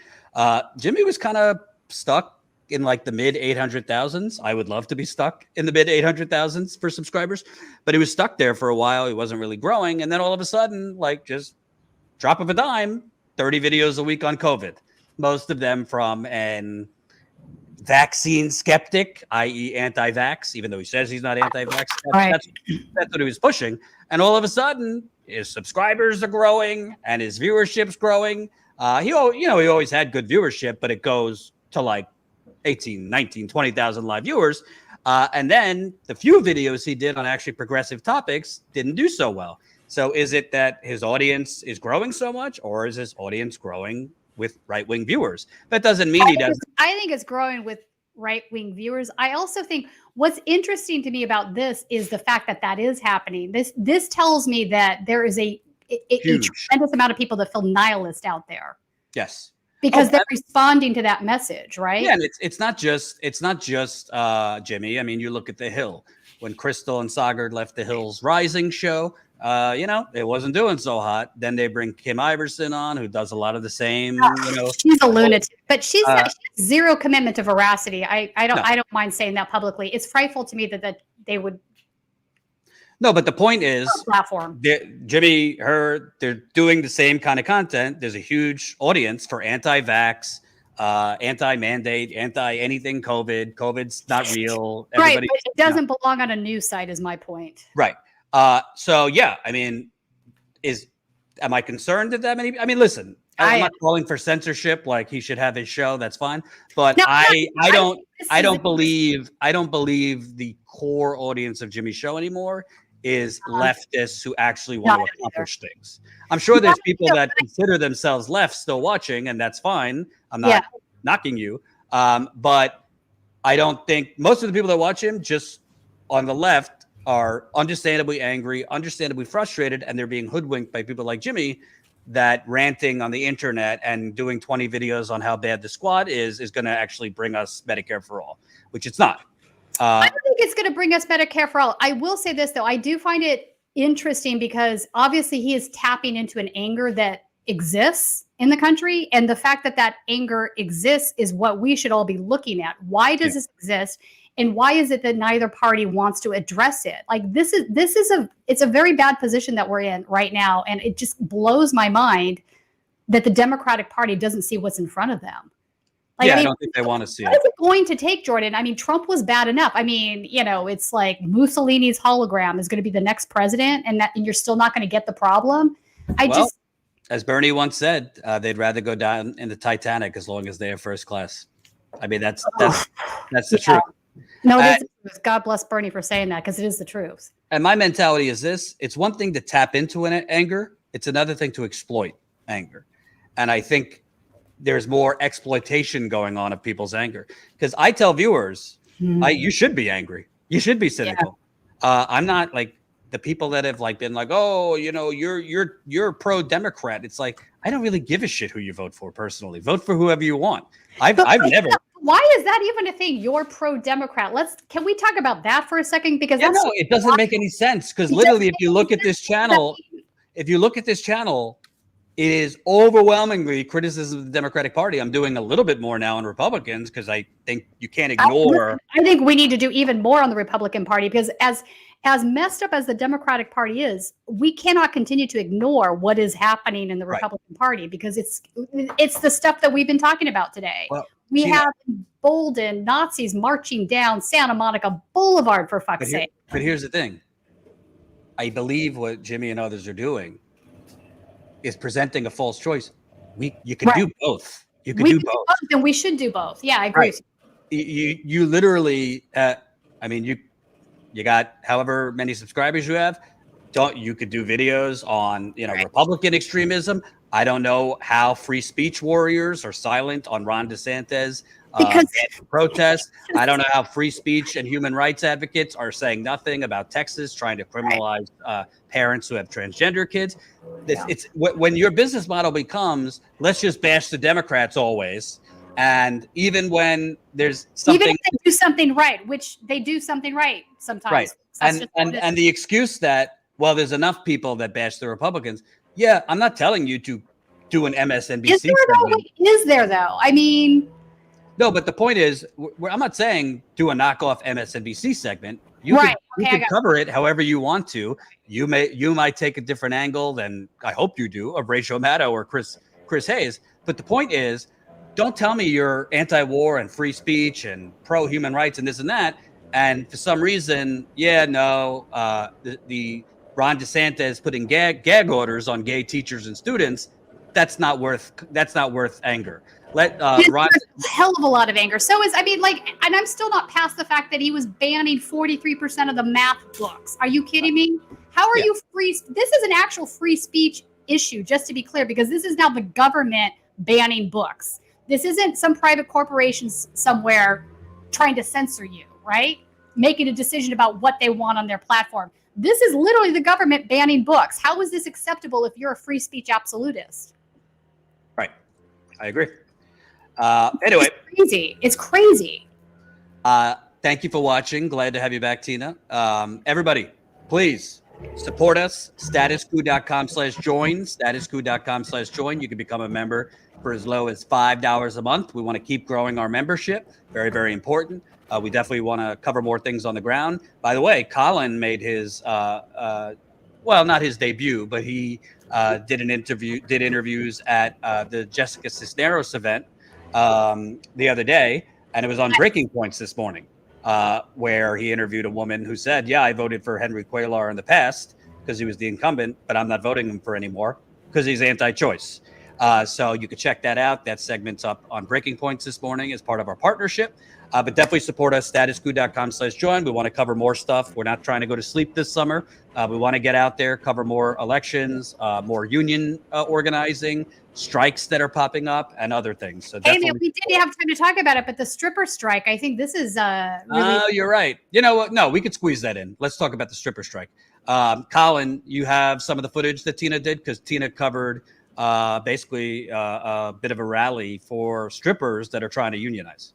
Jimmy was kind of stuck in like the mid 800,000s. I would love to be stuck in the mid 800,000s for subscribers, but he was stuck there for a while. He wasn't really growing. And then all of a sudden, like just drop of a dime, 30 videos a week on COVID, most of them from an vaccine skeptic, i.e. anti-vax, even though he says he's not anti-vax. That's what he was pushing. And all of a sudden, his subscribers are growing and his viewership's growing. He always had good viewership, but it goes to like 18, 19, 20,000 live viewers. And then the few videos he did on actually progressive topics didn't do so well. So is it that his audience is growing so much, or is his audience growing with right-wing viewers? That doesn't mean he doesn't. I think it's growing with right-wing viewers. I also think what's interesting to me about this is the fact that that is happening. This tells me that there is a tremendous amount of people that feel nihilist out there. Yes. Because they're responding to that message, right? Yeah, and it's not just Jimmy. I mean, you look at The Hill. When Crystal and Sagard left the Hill's Rising show, it wasn't doing so hot. Then they bring Kim Iverson on, who does a lot of the same. She's a lunatic, but she has zero commitment to veracity. I don't mind saying that publicly. It's frightful to me that they would. No, but the point is, platform. They're doing the same kind of content. There's a huge audience for anti-vax, anti-mandate, anti-anything COVID. COVID's not real. Right, but it doesn't belong on a news site is my point. Right. So, yeah, I mean, am I concerned that many? I mean, listen, I'm not calling for censorship. Like he should have his show. That's fine. But No, I don't believe the core audience of Jimmy's show anymore is leftists who actually want to accomplish things. I'm sure there's people that consider themselves left still watching, and that's fine. I'm not knocking you. But I don't think most of the people that watch him just on the left are understandably angry, understandably frustrated, and they're being hoodwinked by people like Jimmy that ranting on the internet and doing 20 videos on how bad the squad is going to actually bring us Medicare for all, which it's not. I don't think it's going to bring us Medicare for all. I will say this, though. I do find it interesting because obviously he is tapping into an anger that exists in the country. And the fact that that anger exists is what we should all be looking at. Why does this exist? And why is it that neither party wants to address it? Like it's a very bad position that we're in right now. And it just blows my mind that the Democratic Party doesn't see what's in front of them. I don't think they want to see it. What is it going to take, Jordan? I mean, Trump was bad enough. I mean, it's like Mussolini's hologram is going to be the next president, and you're still not going to get the problem. As Bernie once said, they'd rather go down in the Titanic as long as they have first class. I mean, that's the truth. No, it is the truth. God bless Bernie for saying that, because it is the truth. And my mentality is this: it's one thing to tap into an anger; it's another thing to exploit anger. And I think there's more exploitation going on of people's anger, because I tell viewers, you should be angry, you should be cynical. I'm not like the people that have been like, oh, you're pro-Democrat. It's like, I don't really give a shit who you vote for personally. Vote for whoever you want. I've never. Why is that even a thing? You're pro-Democrat. Can we talk about that for a second? Because it doesn't make any sense. Because literally, if you look at this channel, it is overwhelmingly criticism of the Democratic Party. I'm doing a little bit more now on Republicans because I think you can't ignore. I think we need to do even more on the Republican Party, because as messed up as the Democratic Party is, we cannot continue to ignore what is happening in the Republican Party, because it's the stuff that we've been talking about today. Well, we have emboldened Nazis marching down Santa Monica Boulevard, for fuck's sake. But here's the thing. I believe what Jimmy and others are doing is presenting a false choice. You can do both. You can do both. And we should do both. Yeah, I agree. You literally, you got however many subscribers you have. You could do videos on, Republican extremism. I don't know how free speech warriors are silent on Ron DeSantis protest. I don't know how free speech and human rights advocates are saying nothing about Texas trying to criminalize parents who have transgender kids. It's when your business model becomes, let's just bash the Democrats always. And even when there's something, even if they do something right, which they do something right sometimes. Right. And the excuse that, well, there's enough people that bash the Republicans. Yeah, I'm not telling you to do an MSNBC. Is there though? I mean, no, but the point is, I'm not saying do a knockoff MSNBC segment. You can cover it however you want to. You might take a different angle than I hope you do of Rachel Maddow or Chris Chris Hayes. But the point is, don't tell me you're anti-war and free speech and pro-human rights and this and that. And for some reason, the Ron DeSantis putting gag orders on gay teachers and students. That's not worth anger. Let Ron. A hell of a lot of anger. So is, and I'm still not past the fact that he was banning 43% of the math books. Are you kidding me? How are you free? This is an actual free speech issue, just to be clear, because this is now the government banning books. This isn't some private corporations somewhere trying to censor you, right? Making a decision about what they want on their platform. This is literally the government banning books. How is this acceptable if you're a free speech absolutist? Right. I agree. Anyway. It's crazy. Thank you for watching. Glad to have you back, Tina. Everybody, please support us. StatusCoup.com/join. StatusCoup.com/join. You can become a member for as low as $5 a month. We want to keep growing our membership. Very, very important. We definitely want to cover more things on the ground. By the way, Colin made his, not his debut, but he did interviews at the Jessica Cisneros event the other day, and it was on Breaking Points this morning, where he interviewed a woman who said, yeah, I voted for Henry Cuellar in the past because he was the incumbent, but I'm not voting him for anymore because he's anti-choice. So you can check that out. That segment's up on Breaking Points this morning as part of our partnership. But definitely support us, StatusCoup.com/join. We want to cover more stuff. We're not trying to go to sleep this summer. We want to get out there, cover more elections, more union organizing, strikes that are popping up, and other things. So definitely. We didn't have time to talk about it, but the stripper strike, I think this is really. Oh, you're right. You know what? No, we could squeeze that in. Let's talk about the stripper strike. Colin, you have some of the footage that Tina did, because Tina covered basically a bit of a rally for strippers that are trying to unionize.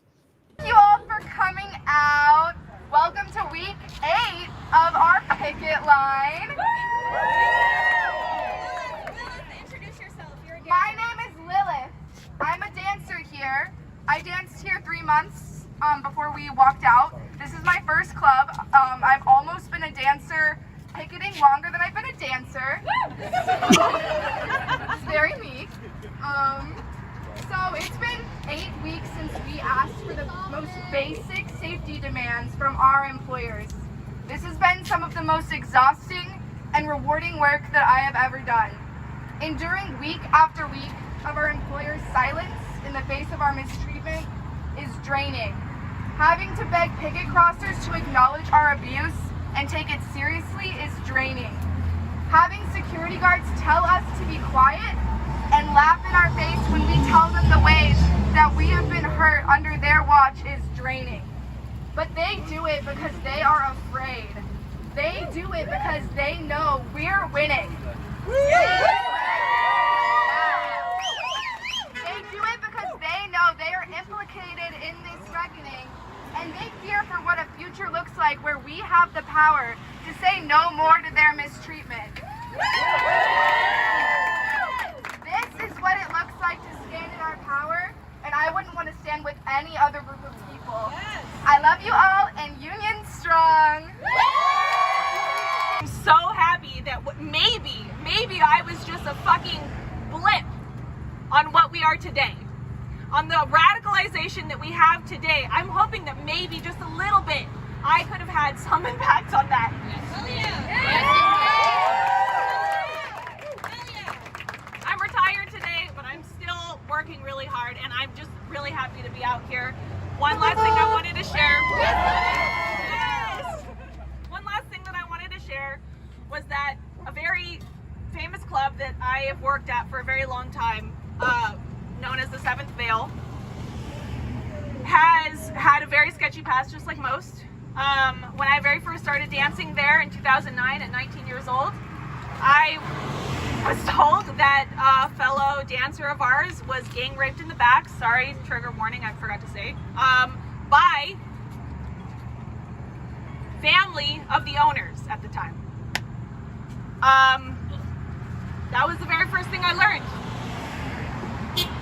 Thank you all for coming out. Welcome to week 8 of our picket line. Introduce yourself. You're a dancer. My name is Lilith. I'm a dancer here. I danced here 3 months before we walked out. This is my first club. I've almost been a dancer picketing longer than I've been a dancer. It's very neat. So it's been 8 weeks since we asked for the most basic safety demands from our employers. This has been some of the most exhausting and rewarding work that I have ever done. Enduring week after week of our employers' silence in the face of our mistreatment is draining. Having to beg picket crossers to acknowledge our abuse and take it seriously is draining. Having security guards tell us to be quiet and laugh in our face when we tell them the ways that we have been hurt under their watch is draining. But they do it because they are afraid. They do it because they know we're winning. They do it because they know they are implicated in this reckoning, and they fear for what a future looks like where we have the power to say no more to their mistreatment. This is what it looks like to stand in our power, and I wouldn't want to stand with any other group of people. Yes. I love you all, and Union strong. I'm so happy that maybe I was just a fucking blip on what we are today. On the radicalization that we have today, I'm hoping that maybe just a little bit I could have had some impact on that. Hell yeah. I'm retired today, but I'm still working really hard, and I'm just really happy to be out here. One last thing I wanted to share. Yes. One last thing that I wanted to share was that a very famous club that I have worked at for a very long time, known as the Seventh Veil, has had a very sketchy past, just like most. When I very first started dancing there in 2009 at 19 years old, I was told that a fellow dancer of ours was gang raped in the back, sorry, trigger warning, I forgot to say, by family of the owners at the time. That was the very first thing I learned.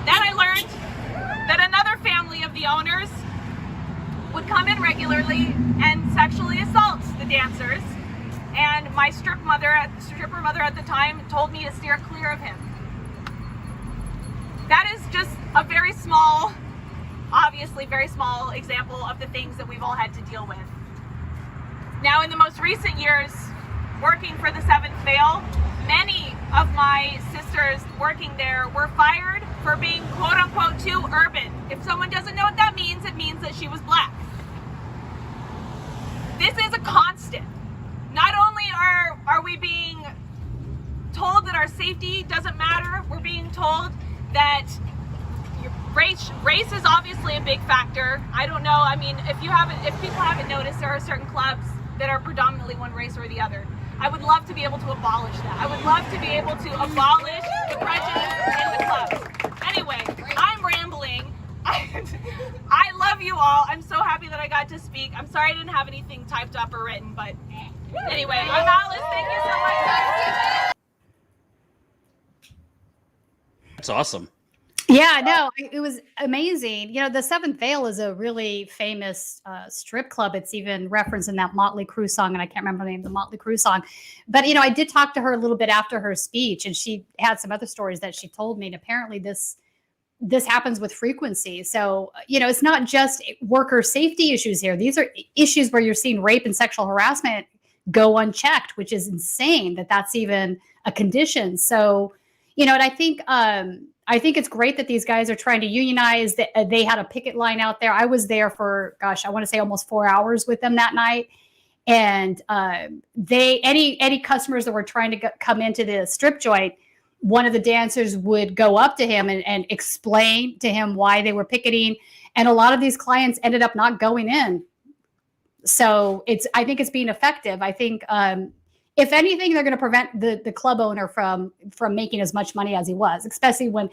Then I learned that another family of the owners would come in regularly and sexually assault the dancers, and my stripper mother at the time told me to steer clear of him. that is just a very small, obviously very small example of the things that we've all had to deal with. Now, in the most recent years, working for the 7th Veil, many of my sisters working there were fired for being quote unquote too urban. If someone doesn't know what that means, it means that she was black. This is a constant. Not only are we being told that our safety doesn't matter, we're being told that race is obviously a big factor. I don't know. I mean, if people haven't noticed, there are certain clubs that are predominantly one race or the other. I would love to be able to abolish that. I would love to be able to abolish the prejudice in the clubs. Anyway, I'm rambling. I love you all. I'm so happy that I got to speak. I'm sorry I didn't have anything typed up or written, but anyway, I'm Alice. Thank you so much. That's awesome. Yeah, no, it was amazing. You know, the 7th Veil is a really famous strip club. It's even referenced in that Motley Crue song, and I can't remember the name of the Motley Crue song. But, you know, I did talk to her a little bit after her speech, and she had some other stories that she told me. And apparently this happens with frequency. So, you know, it's not just worker safety issues here. These are issues where you're seeing rape and sexual harassment go unchecked, which is insane that that's even a condition. So, you know, and I think it's great that these guys are trying to unionize. They had a picket line out there. I was there for, gosh, I want to say almost 4 hours with them that night. And any customers that were trying to come into the strip joint, one of the dancers would go up to him and explain to him why they were picketing. And a lot of these clients ended up not going in. So I think it's being effective. I think, if anything, they're going to prevent the club owner from making as much money as he was, especially when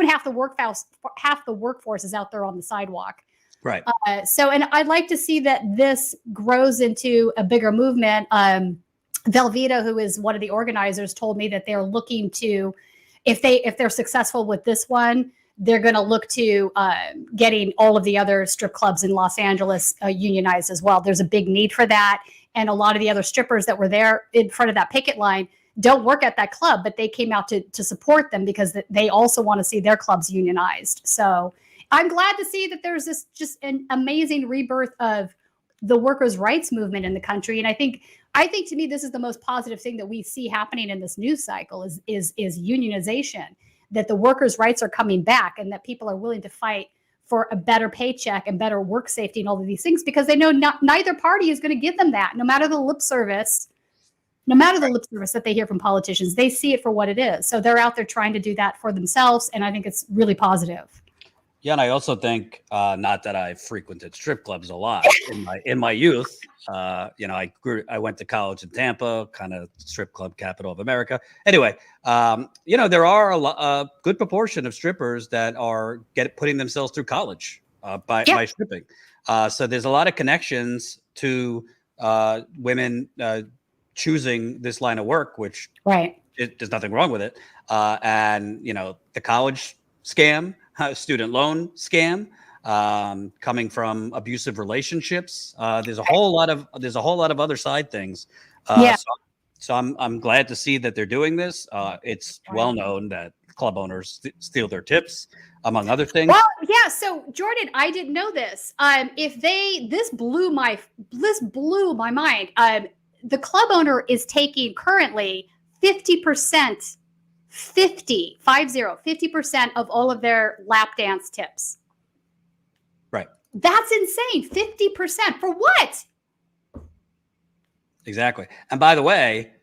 half the workforce is out there on the sidewalk. Right. So, and I'd like to see that this grows into a bigger movement. Velveeta, who is one of the organizers, told me that they're looking to, if they're successful with this one, they're going to look to getting all of the other strip clubs in Los Angeles unionized as well. There's a big need for that. And a lot of the other strippers that were there in front of that picket line don't work at that club, but they came out to support them because they also want to see their clubs unionized. So I'm glad to see that there's this just an amazing rebirth of the workers' rights movement in the country. And I think to me, this is the most positive thing that we see happening in this news cycle is unionization, that the workers' rights are coming back and that people are willing to fight for a better paycheck and better work safety and all of these things, because they know neither party is going to give them that, no matter the lip service that they hear from politicians. They see it for what it is. So they're out there trying to do that for themselves. And I think it's really positive. Yeah, and I also think, not that I frequented strip clubs a lot in my youth. You know, I went to college in Tampa, kind of strip club capital of America. Anyway, you know, there are a good proportion of strippers that are putting themselves through college by stripping. So there's a lot of connections to women choosing this line of work, which there's nothing wrong with it. And you know, the college scam, student loan scam, coming from abusive relationships. There's a whole lot of other side things. So I'm glad to see that they're doing this. It's well known that club owners steal their tips, among other things. Well, yeah. So Jordan, I didn't know this. This blew my mind. The club owner is taking currently 50%. 50% of all of their lap dance tips. Right. That's insane. 50% for what? Exactly. And by the way,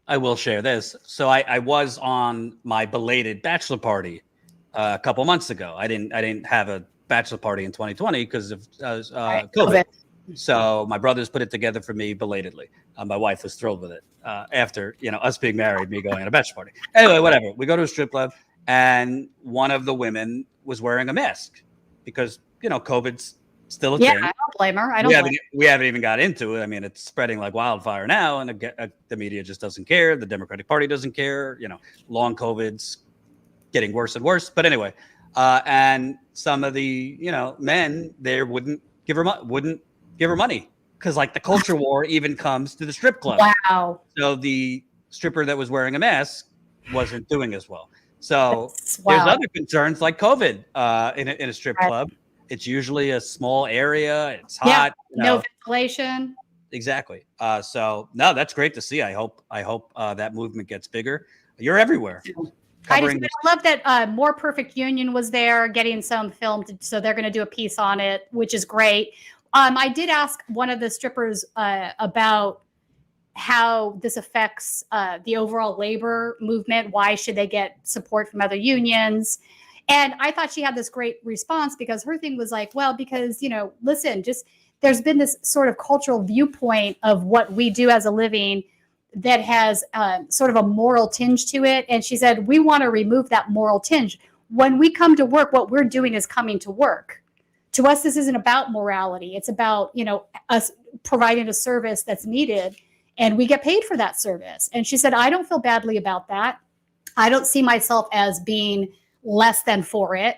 I will share this. So I was on my belated bachelor party a couple months ago. I didn't have a bachelor party in 2020 because of COVID. So my brothers put it together for me belatedly. My wife was thrilled with it after, you know, us being married, me going on a bachelor party. Anyway, whatever. We go to a strip club, and one of the women was wearing a mask because, you know, COVID's still a thing. Yeah, I don't blame her. We haven't even got into it. I mean, it's spreading like wildfire now, and the media just doesn't care. The Democratic Party doesn't care. You know, long COVID's getting worse and worse. But anyway, and some of the, you know, men there wouldn't give her money because, like, the culture war even comes to the strip club. Wow. So the stripper that was wearing a mask wasn't doing as well. So Wow. there's other concerns like COVID in a strip club. It's usually a small area. It's hot. No ventilation. Exactly. So no, that's great to see. I hope that movement gets bigger. You're everywhere. I love that More Perfect Union was there getting some filmed, so they're going to do a piece on it, which is great. I did ask one of the strippers about how this affects the overall labor movement. Why should they get support from other unions? And I thought she had this great response because her thing was like, well, because, listen, just there's been this sort of cultural viewpoint of what we do as a living that has sort of a moral tinge to it. And she said, we want to remove that moral tinge. When we come to work, what we're doing is coming to work. To us, this isn't about morality. It's about, us providing a service that's needed, and we get paid for that service. And she said, I don't feel badly about that. I don't see myself as being less than for it.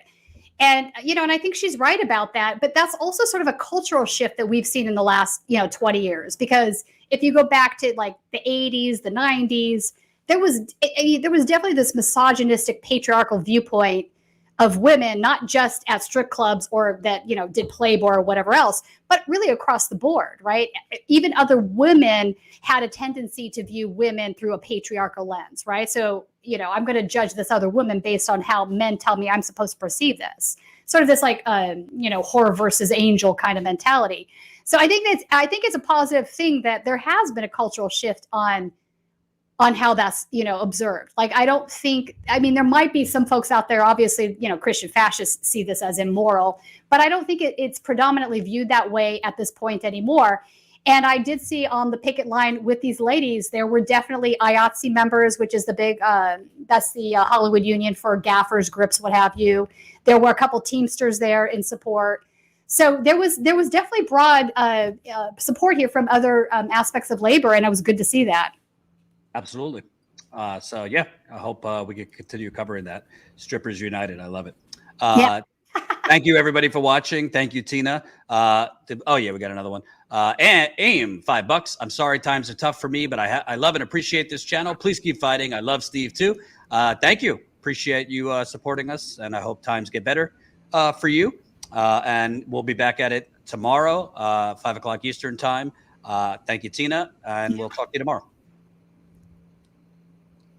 And, and I think she's right about that. But that's also sort of a cultural shift that we've seen in the last, 20 years. Because if you go back to like the 80s, the 90s, there was definitely this misogynistic, patriarchal viewpoint of women, not just at strip clubs or that, did Playboy or whatever else, but really across the board, right? Even other women had a tendency to view women through a patriarchal lens, right? So, I'm going to judge this other woman based on how men tell me I'm supposed to perceive this. Sort of this like, whore versus angel kind of mentality. So I think it's a positive thing that there has been a cultural shift on how that's, observed. Like, there might be some folks out there, obviously, Christian fascists see this as immoral, but I don't think it's predominantly viewed that way at this point anymore. And I did see on the picket line with these ladies, there were definitely IATSE members, which is the big, that's the Hollywood Union for gaffers, grips, what have you. There were a couple Teamsters there in support. So there was definitely broad support here from other aspects of labor, and it was good to see that. Absolutely. So yeah, I hope we can continue covering that. Strippers United. I love it. Thank you everybody for watching. Thank you, Tina. We got another one. And AIM, $5. I'm sorry times are tough for me, but I love and appreciate this channel. Please keep fighting. I love Steve too. Thank you. Appreciate you supporting us, and I hope times get better for you. And we'll be back at it tomorrow, 5 o'clock Eastern time. Thank you, Tina, and we'll talk to you tomorrow.